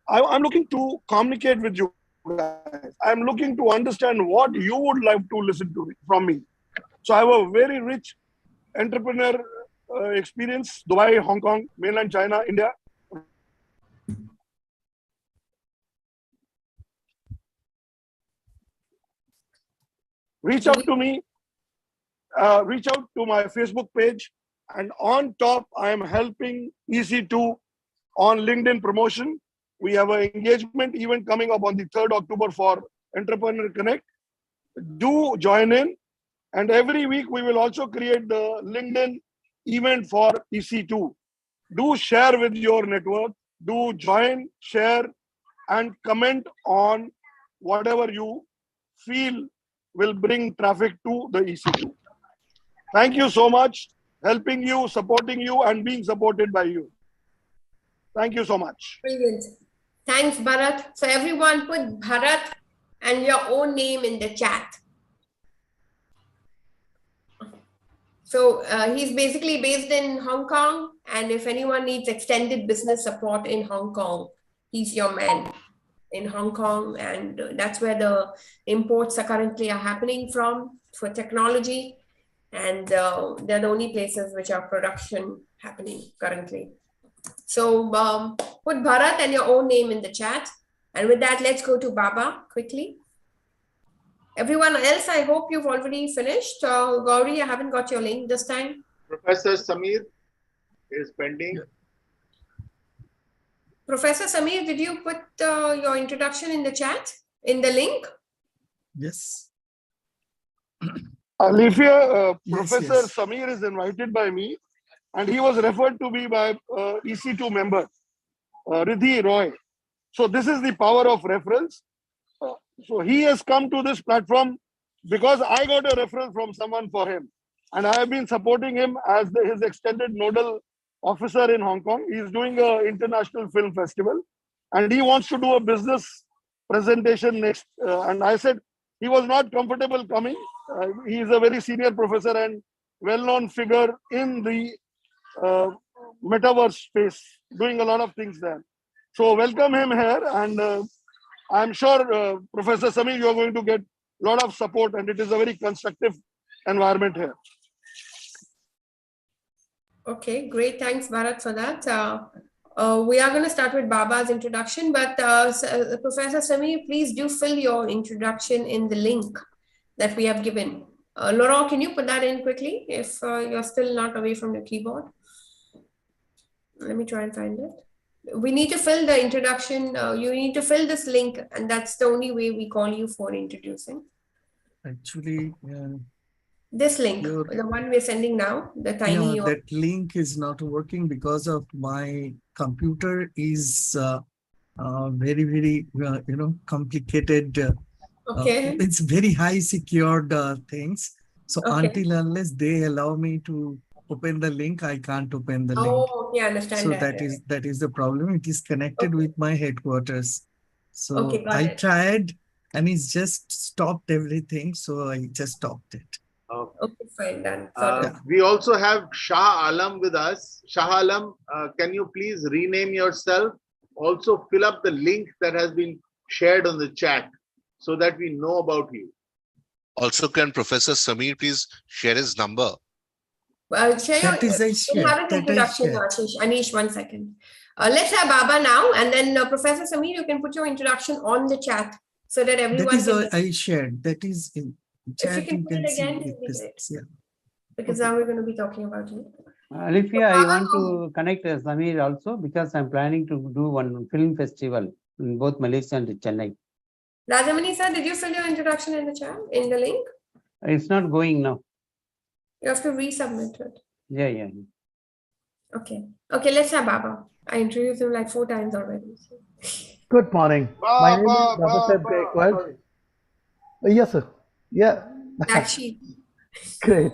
I'm looking to communicate with you guys. I'm looking to understand what you would like to listen to from me. So I have a very rich entrepreneur experience: Dubai, Hong Kong, mainland China, India. Reach out to me. Reach out to my Facebook page, and on top, I am helping EC2 on LinkedIn promotion. We have an engagement event coming up on the 3rd October for Entrepreneur Connect. Do join in, and every week we will also create the LinkedIn event for EC2. Do share with your network. Do join, share, and comment on whatever you feel will bring traffic to the EC2. Thank you so much, helping you, supporting you, and being supported by you. Thank you so much. Brilliant. Thanks, Bharat. So everyone put Bharat and your own name in the chat. So he's basically based in Hong Kong, and if anyone needs extended business support in Hong Kong, he's your man in Hong Kong, and that's where the imports are currently happening from for technology, and they're the only places which are production happening currently. So put Bharat and your own name in the chat, and with that, let's go to Baba quickly. Everyone else, I hope you've already finished. Gauri, I haven't got your link this time. Professor Samir is pending. Professor Samir, did you put your introduction in the chat, in the link? Yes. Alifia, Professor yes. Samir is invited by me, and he was referred to me by EC2 member, Ridhi Roy. So this is the power of referrals. So he has come to this platform because I got a referral from someone for him. And I have been supporting him as his extended nodal officer in Hong Kong. He is doing an international film festival, and he wants to do a business presentation next. And I said he was not comfortable coming. He is a very senior professor and well-known figure in the metaverse space, doing a lot of things there. So welcome him here, and I'm sure, Professor Samir, you are going to get a lot of support, and it is a very constructive environment here. Okay, great. Thanks, Bharat, for that. We are going to start with Baba's introduction, but Professor Samir, please do fill your introduction in the link that we have given. Laurent, can you put that in quickly if you're still not away from your keyboard? Let me try and find it. We need to fill the introduction. You need to fill this link, and that's the only way we call you for introducing. Actually, this link, the one we're sending now, the tiny. that link is not working because of my computer is very, very, complicated. Okay. It's very high secured things. So Okay. until unless they allow me to open the link, I can't open the link. Oh, okay, I understand So that. that is the problem. It is connected with my headquarters. So Okay, got I it. tried, and it's just stopped everything. So I just stopped it. Okay, fine, done. We also have Shah Alam with us. Shah Alam, can you please rename yourself? Also fill up the link that has been shared on the chat so that we know about you. Also, can Professor Samir please share his number? Share your, That is I we'll shared. have an That I introduction, shared. Anish, 1 second. Let's have Baba now, and then Professor Samir, you can put your introduction on the chat so that everyone That is can. I shared. That is in If you chat. can You put it can see again, it. it'll be great. Yeah. Because now we're going to be talking about you. Alifia, I want to connect Samir also because I'm planning to do one film festival in both Malaysia and Chennai. Rajamani sir, did you fill your introduction in the chat, in the link? It's not going now. You have to resubmit it. Yeah. Okay. Okay, let's have Baba. I introduced him like 4 times already. Good morning. My name is Babasaheb Gaikwad. Yes, sir. Yeah. Black sheep. Great.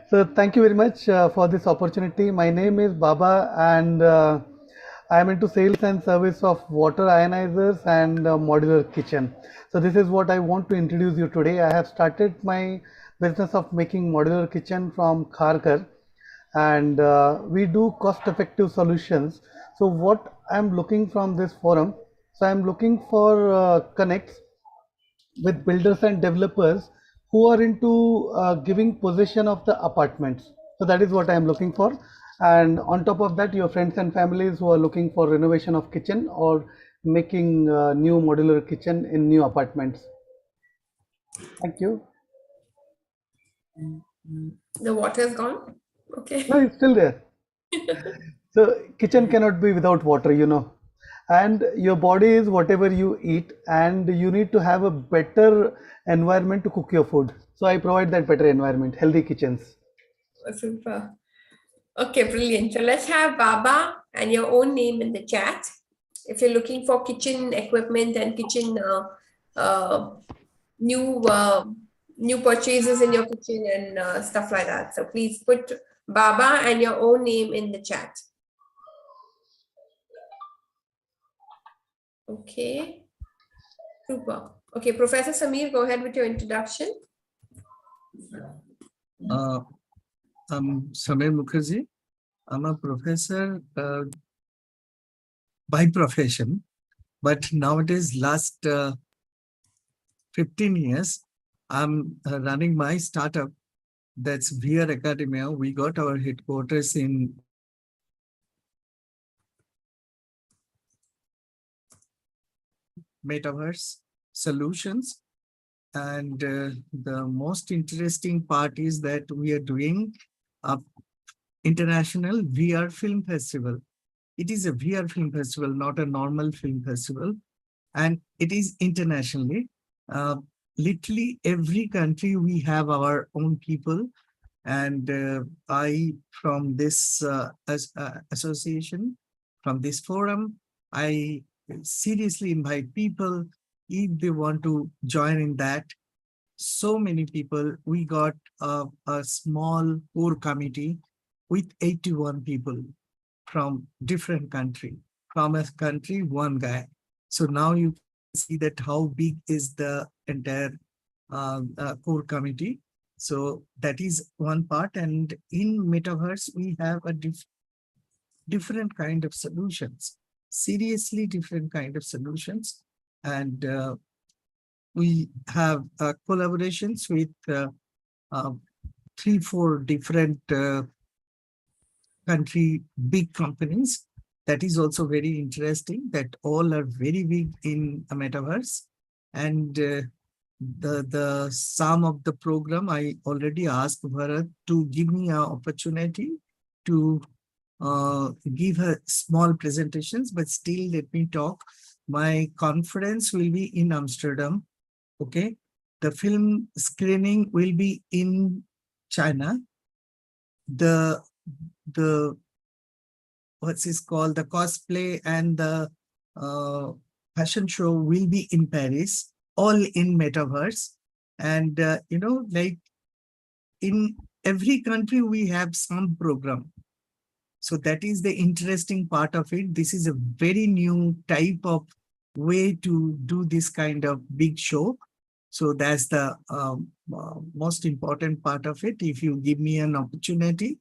So thank you very much for this opportunity. My name is Baba, and I am into sales and service of water ionizers and modular kitchen. So this is what I want to introduce you today. I have started my business of making modular kitchen from Kharkar, and we do cost-effective solutions. So what I'm looking from this forum, so I'm looking for connects with builders and developers who are into giving possession of the apartments. So that is what I am looking for. And on top of that, your friends and families who are looking for renovation of kitchen or making new modular kitchen in new apartments. Thank you. The water is gone. Okay. No, it's still there. So kitchen cannot be without water, and your body is whatever you eat, and you need to have a better environment to cook your food. So I provide that better environment, healthy kitchens. Super. Okay, brilliant. So let's have Baba and your own name in the chat. If you're looking for kitchen equipment and kitchen new purchases in your kitchen and stuff like that. So please put Baba and your own name in the chat. Okay. Super. Okay, Professor Samir, go ahead with your introduction. I'm Samir Mukherjee. I'm a professor by profession, but nowadays last 15 years, I'm running my startup. That's VR Academia. We got our headquarters in Metaverse Solutions. And the most interesting part is that we are doing a international VR film festival. It is a VR film festival, not a normal film festival. And it is internationally. Literally every country we have our own people. And I, from this association, from this forum, I seriously invite people if they want to join in that. So many people, we got a small core committee with 81 people from different country, from a country, one guy. So now you see that how big is the entire core committee. So that is one part. And in Metaverse, we have a different kind of solutions, seriously different kind of solutions. And we have collaborations with 3-4 different country big companies. That is also very interesting, that all are very big in a metaverse. And the sum of the program, I already asked Bharat to give me an opportunity to give her small presentations, but still let me talk. My conference will be in Amsterdam. Okay. The film screening will be in China. The what's this called? The cosplay and the fashion show will be in Paris, all in metaverse. And like in every country we have some program. So that is the interesting part of it. This is a very new type of way to do this kind of big show. So that's the most important part of it. If you give me an opportunity,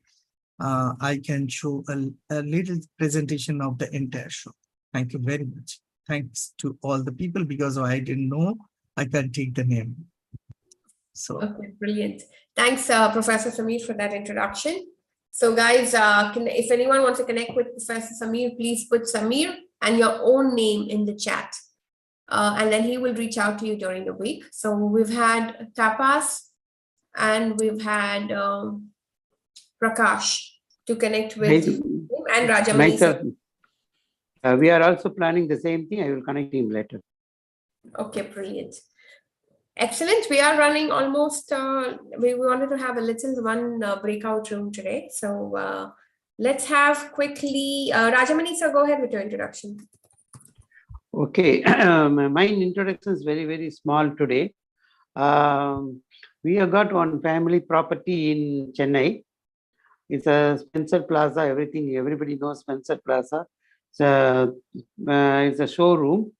I can show a little presentation of the entire show. Thank you very much. Thanks to all the people, because I didn't know, I can take the name. So okay, brilliant. Thanks, Professor Samir, for that introduction. So guys, if anyone wants to connect with Professor Samir, please put Samir and your own name in the chat. And then he will reach out to you during the week. So we've had Tapas and we've had Prakash to connect with him and Rajamani. We are also planning the same thing. I will connect him later. Okay, brilliant. Excellent. We are running almost, we wanted to have a little one breakout room today. So let's have quickly, Rajamani sir, go ahead with your introduction. Okay, my introduction is very, very small today. We have got one family property in Chennai. It's a Spencer Plaza, everybody knows Spencer Plaza. It's a showroom,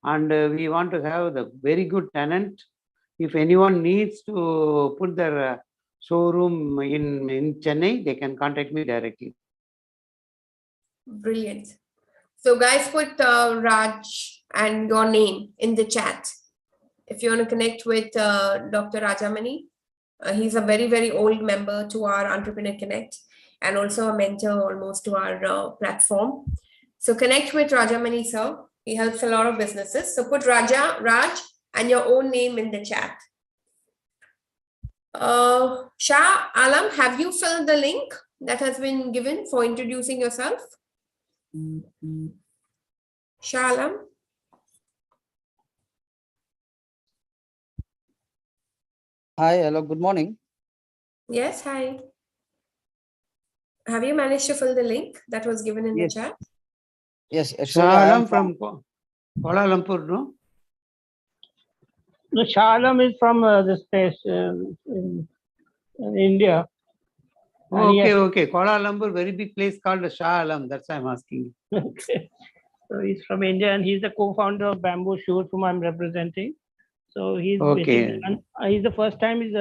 and we want to have the very good tenant. If anyone needs to put their showroom in Chennai, they can contact me directly. Brilliant. So guys, put Raj and your name in the chat. If you want to connect with Dr. Rajamani, he's a very, very old member to our Entrepreneur Connect and also a mentor almost to our platform. So connect with Rajamani, sir. He helps a lot of businesses. So put Raj, and your own name in the chat. Shah Alam, have you filled the link that has been given for introducing yourself? Shah Alam? Hi, hello, good morning. Yes, hi. Have you managed to fill the link that was given in the chat? Yes, actually, Shah I am Alam from Kuala Lumpur, no? No, Shah Alam is from this place in India. Okay. Kuala Lumpur, very big place called Shah Alam. That's why I'm asking. Okay. So he's from India and he's the co-founder of Bamboo Shoot, whom I'm representing. So he's Okay. he's the first time he's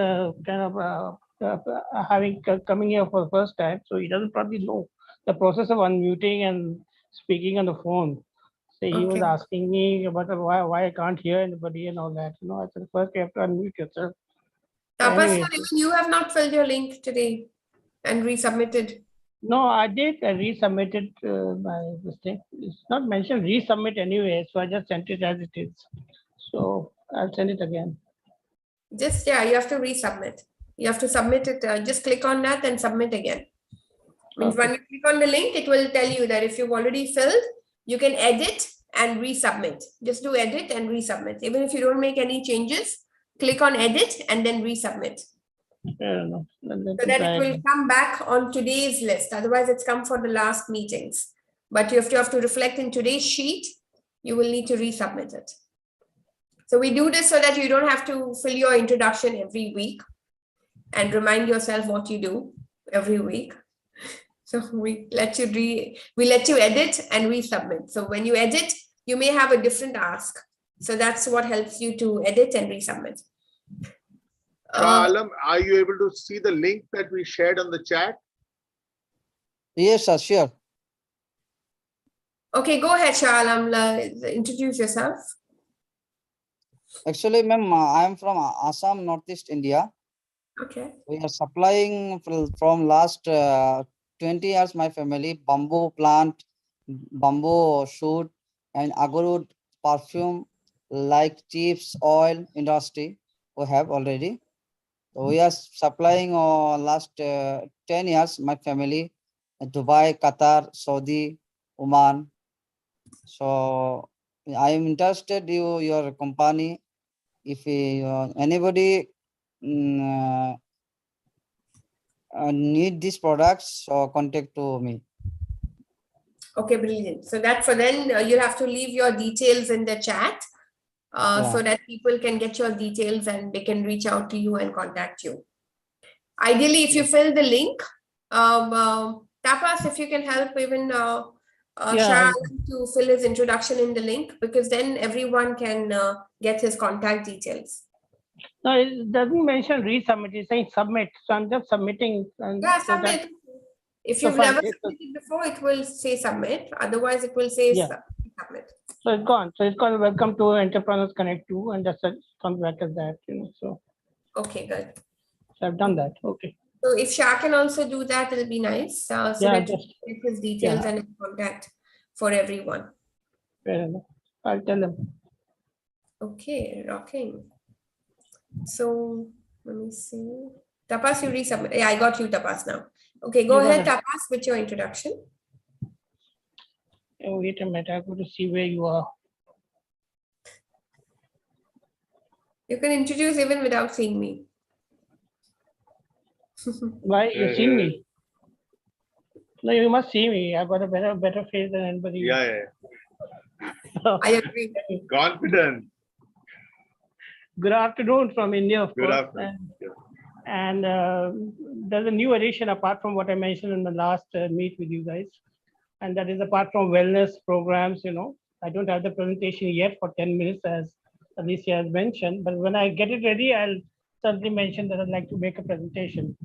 coming here for the first time. So he doesn't probably know the process of unmuting and speaking on the phone. So he was asking me about why I can't hear anybody and all that. I said, first you have to unmute yourself. Tapas, you have not filled your link today and resubmitted. No, I did. I resubmitted my mistake. It's not mentioned resubmit anyway, so I just sent it as it is. So I'll send it again. You have to resubmit. You have to submit it. Just click on that and submit again. Means when you click on the link, it will tell you that if you've already filled, you can edit and resubmit. Just do edit and resubmit. Even if you don't make any changes, click on edit and then resubmit. No. So that it will come back on today's list. Otherwise, it's come for the last meetings. But you have to reflect in today's sheet. You will need to resubmit it. So we do this so that you don't have to fill your introduction every week and remind yourself what you do every week. So we let you edit and resubmit. So when you edit, you may have a different ask. So that's what helps you to edit and resubmit. Shah Alam, are you able to see the link that we shared on the chat? Yes, sir, sure. Okay, go ahead, Shah Alam. Introduce yourself. Actually, ma'am, I am from Assam, Northeast India. Okay. We are supplying from last 20 years, my family, bamboo plant, bamboo shoot, and agarwood perfume, like chips, oil industry, we have already. So we are supplying last 10 years, my family, Dubai, Qatar, Saudi, Oman. So I am interested in your company. If anybody need these products, so contact to me. Okay, brilliant. So that for then you have to leave your details in the chat so that people can get your details and they can reach out to you and contact you. Ideally, if you fill the link, Tapas, if you can help even Shah to fill his introduction in the link, because then everyone can get his contact details. No, it doesn't mention resubmit. It's saying submit. So I'm just submitting. And submit. If you've never submitted before, it will say submit. Otherwise, it will say submit. So it's gone. So it's called Welcome to Entrepreneurs Connect 2, and just comes back as that. So. Okay, good. So I've done that. Okay. So if Shah can also do that, it'll be nice. So that you get his details and his contact for everyone. Fair enough. I'll tell them. Okay, rocking. So let me see. Tapas, you resubmit. Yeah, I got you, Tapas, now. Okay, go ahead, Tapas, with your introduction. Oh, wait a minute. I have to see where you are. You can introduce even without seeing me. Why? You see me? No, you must see me. I've got a better face than anybody. Yeah. I agree. Confident. Good afternoon from India, of course. Good afternoon. And there's a new addition apart from what I mentioned in the last meet with you guys. And that is apart from wellness programs, I don't have the presentation yet for 10 minutes as Alicia has mentioned, but when I get it ready, I'll certainly mentioned that I'd like to make a presentation.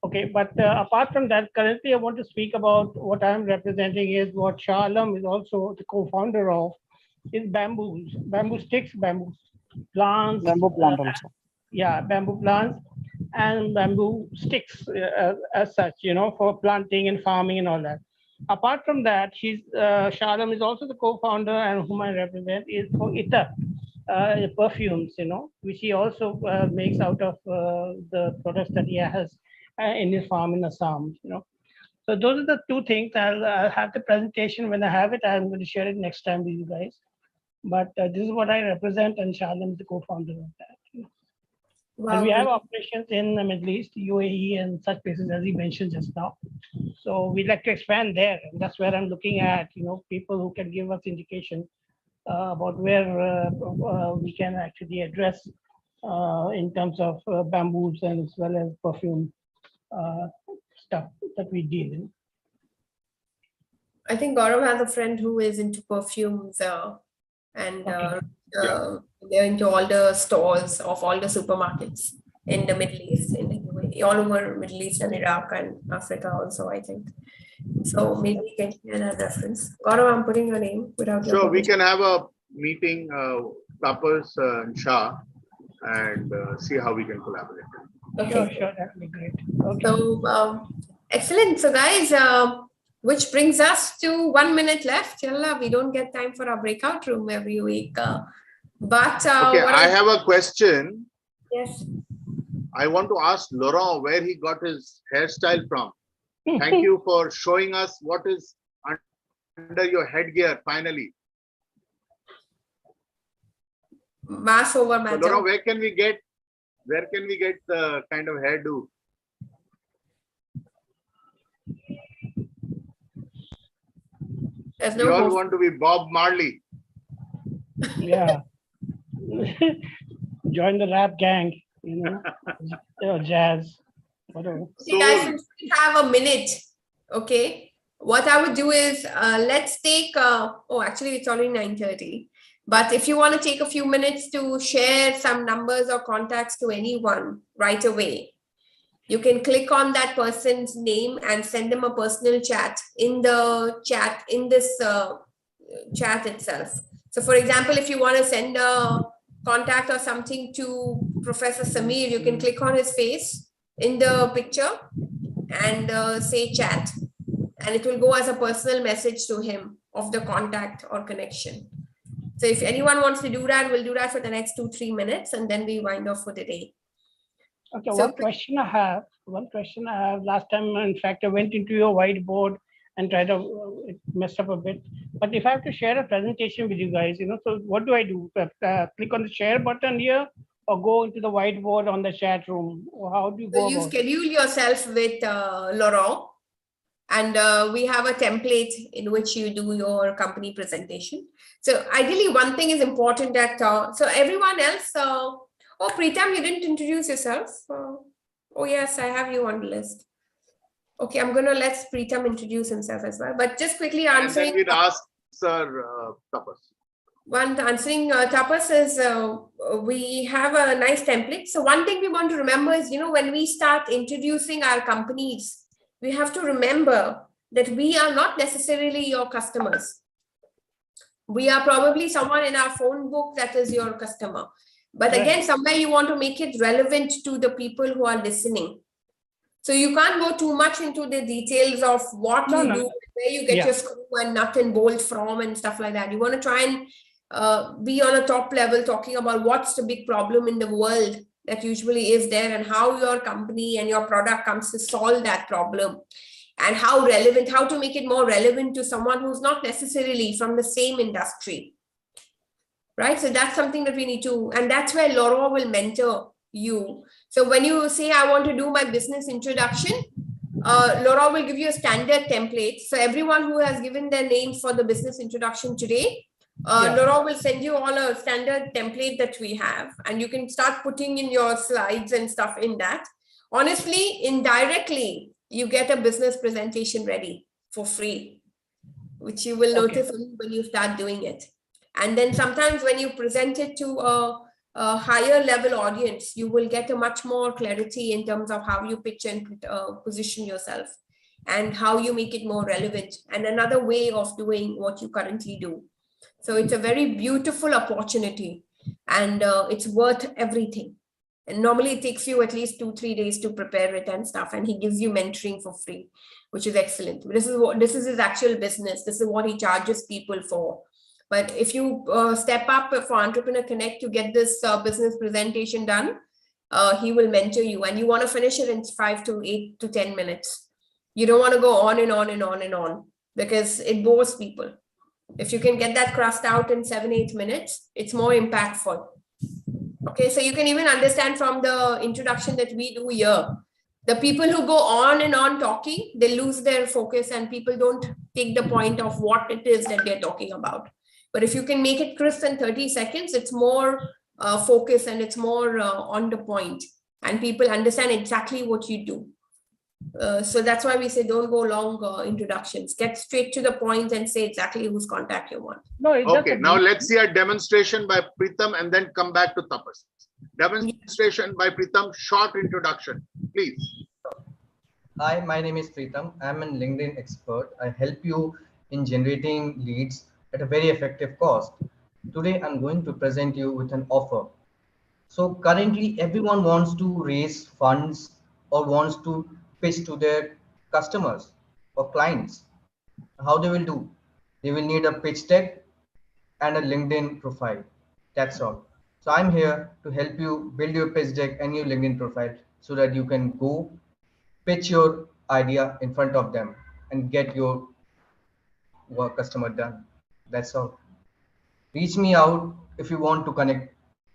Okay, but apart from that, currently I want to speak about what I'm representing is what Shah Alam is also the co-founder of, is bamboos, bamboo sticks, bamboo plants. Bamboo plant also. Yeah, bamboo plants and bamboo sticks as such, for planting and farming and all that. Apart from that, Shah Alam is also the co-founder, and whom I represent is for Itar. Perfumes, which he also makes out of the products that he has in his farm in Assam, So those are the two things. I'll have the presentation. When I have it, I'm going to share it next time with you guys. But this is what I represent, and Shalom is the co-founder of that. Wow. And we have operations in the Middle East, UAE, and such places, as he mentioned just now. So we'd like to expand there, and that's where I'm looking at, people who can give us indication about where we can actually address in terms of bamboos and as well as perfume stuff that we deal in. I think Gaurav has a friend who is into perfumes and they're into all the stores of all the supermarkets in the Middle East, in the UAE, all over Middle East and Iraq and Africa also, I think. So maybe we can hear that reference. Gaurav, I'm putting your name without your Sure, we permission. can have a meeting, Tapas and Shah, and see how we can collaborate. Okay. Sure, that would be great. Okay. So excellent. So guys, which brings us to 1 minute left. Yalla, we don't get time for our breakout room every week. But okay, I have a question. Yes. I want to ask Laurent where he got his hairstyle from. Thank you for showing us what is under your headgear finally. Mass over matter. So Laurent, where can we get the kind of hairdo? There's We no all host. want to be Bob Marley. Yeah. Join the rap gang, jazz, whatever. Okay, guys, since we have a minute, okay, what I would do is let's take, oh, actually it's already 9:30. But if you want to take a few minutes to share some numbers or contacts to anyone right away, you can click on that person's name and send them a personal chat in the chat, in this chat itself. So for example, if you want to send a contact or something to Professor Samir, you can click on his face in the picture and say chat. And it will go as a personal message to him of the contact or connection. So if anyone wants to do that, we'll do that for the next 2-3 minutes and then we wind off for the day. Okay, So- one question I have, last time, in fact, I went into your whiteboard and tried to, it messed up a bit. But if I have to share a presentation with you guys, so what do I do? Click on the share button here or go into the whiteboard on the chat room? Or how do you So go you about it? schedule yourself with Laurent, and we have a template in which you do your company presentation. So ideally, one thing is important that, so everyone else, oh, Pritam, you didn't introduce yourself. Oh yes, I have you on the list. Okay, I'm going to let Pritam introduce himself as well, but just quickly And answering. then we'd ask Sir Tapas. One answering Tapas is we have a nice template. So one thing we want to remember is, when we start introducing our companies, we have to remember that we are not necessarily your customers. We are probably someone in our phone book that is your customer. But again, Right. somewhere you want to make it relevant to the people who are listening. So you can't go too much into the details of what No, you no, do, no. where you get Yeah. your screw and nut and bolt from and stuff like that. You want to try and be on a top level talking about what's the big problem in the world that usually is there and how your company and your product comes to solve that problem and how relevant, how to make it more relevant to someone who's not necessarily from the same industry. Right? So that's something that we need to, and that's where Laura will mentor you. So when you say, I want to do my business introduction, Laura will give you a standard template. So everyone who has given their names for the business introduction today, Yeah. Laura will send you all a standard template that we have, and you can start putting in your slides and stuff in that. Honestly, indirectly, you get a business presentation ready for free, which you will notice only when you start doing it. And then sometimes when you present it to a higher level audience, you will get a much more clarity in terms of how you pitch and position yourself and how you make it more relevant and another way of doing what you currently do. So it's a very beautiful opportunity and it's worth everything. And normally it takes you at least 2-3 days to prepare it and stuff. And he gives you mentoring for free, which is excellent. This is his actual business. This is what he charges people for. But if you step up for Entrepreneur Connect to get this business presentation done, he will mentor you and you want to finish it in 5 to 8 to 10 minutes. You don't want to go on and on and on and on because it bores people. If you can get that crossed out in 7-8 minutes, it's more impactful. Okay, so you can even understand from the introduction that we do here, the people who go on and on talking, they lose their focus and people don't take the point of what it is that they're talking about. But if you can make it crisp in 30 seconds, it's more focus and it's more on the point and people understand exactly what you do. So that's why we say don't go long introductions. Get straight to the point and say exactly whose contact you want. No, okay, now let's see a demonstration by Pritam and then come back to Tapas. Demonstration by Pritam, short introduction, please. Hi, my name is Pritam. I'm a LinkedIn expert. I help you in generating leads at a very effective cost. Today, I'm going to present you with an offer. So currently, everyone wants to raise funds or wants to pitch to their customers or clients. How they will do? They will need a pitch deck and a LinkedIn profile. That's all. So I'm here to help you build your pitch deck and your LinkedIn profile so that you can go pitch your idea in front of them and get your work customer done. That's all. Reach me out if you want to connect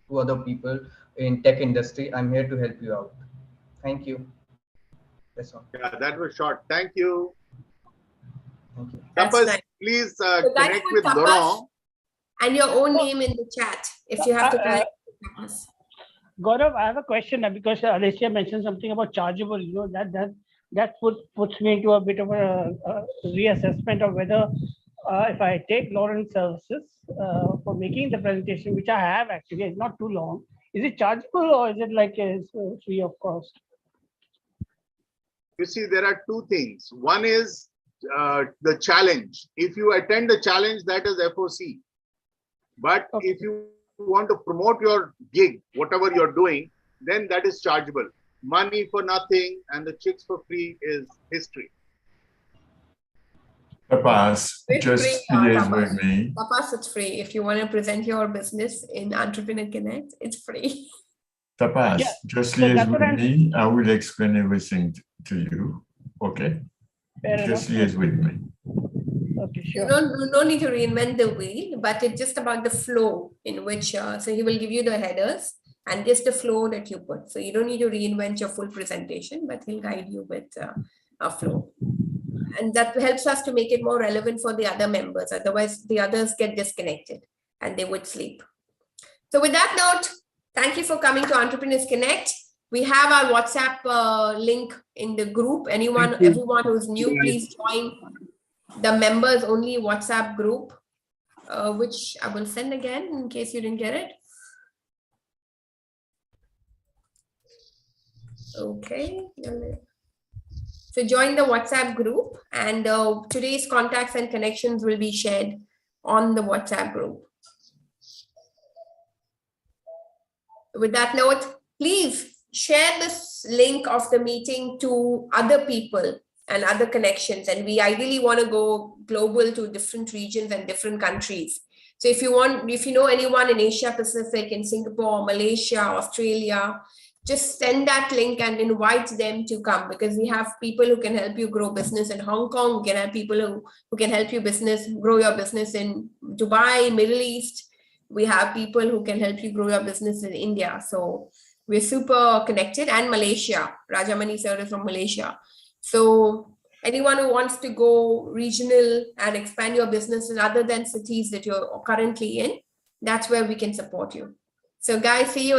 to other people in tech industry. I'm here to help you out. Thank you. That's all. Yeah, that was short. Thank you. Thank you. Tapas, nice. please So connect with Laurent. And your own name in the chat if you have to connect with Tapas. Gaurav, I have a question because Alicia mentioned something about chargeable. You know that puts me into a bit of a reassessment of whether if I take Lauren's services for making the presentation, which I have actually, it's not too long. Is it chargeable or is it like free of cost? You see, there are two things. One is the challenge. If you attend the challenge, that is FOC. But if you want to promote your gig, whatever you're doing, then that is chargeable. Money for nothing and the chicks for free is history. Tapas, just liaise with me. Tapas, it's free. If you want to present your business in Entrepreneur Connect, it's free. Tapas, just liaise with me. I will explain everything to you. Okay? Just liaise with me. Okay, sure. You don't need to reinvent the wheel, but it's just about the flow in which, so he will give you the headers and just the flow that you put. So you don't need to reinvent your full presentation, but he'll guide you with a flow. And that helps us to make it more relevant for the other members. Otherwise, the others get disconnected and they would sleep. So with that note, thank you for coming to Entrepreneurs Connect. We have our WhatsApp link in the group. Everyone who's new, please join the members only WhatsApp group, which I will send again in case you didn't get it. Okay. So join the WhatsApp group and today's contacts and connections will be shared on the WhatsApp group. With that note, please share this link of the meeting to other people and other connections. And we ideally want to go global to different regions and different countries. So if you know anyone in Asia Pacific, in Singapore, Malaysia, Australia, just send that link and invite them to come, because we have people who can help you grow business in Hong Kong, who can have people who can help you grow your business in Dubai, Middle East. We have people who can help you grow your business in India. So we're super connected, and Malaysia. Rajamani sir is from Malaysia. So anyone who wants to go regional and expand your business in other than cities that you're currently in, that's where we can support you. So guys, see you.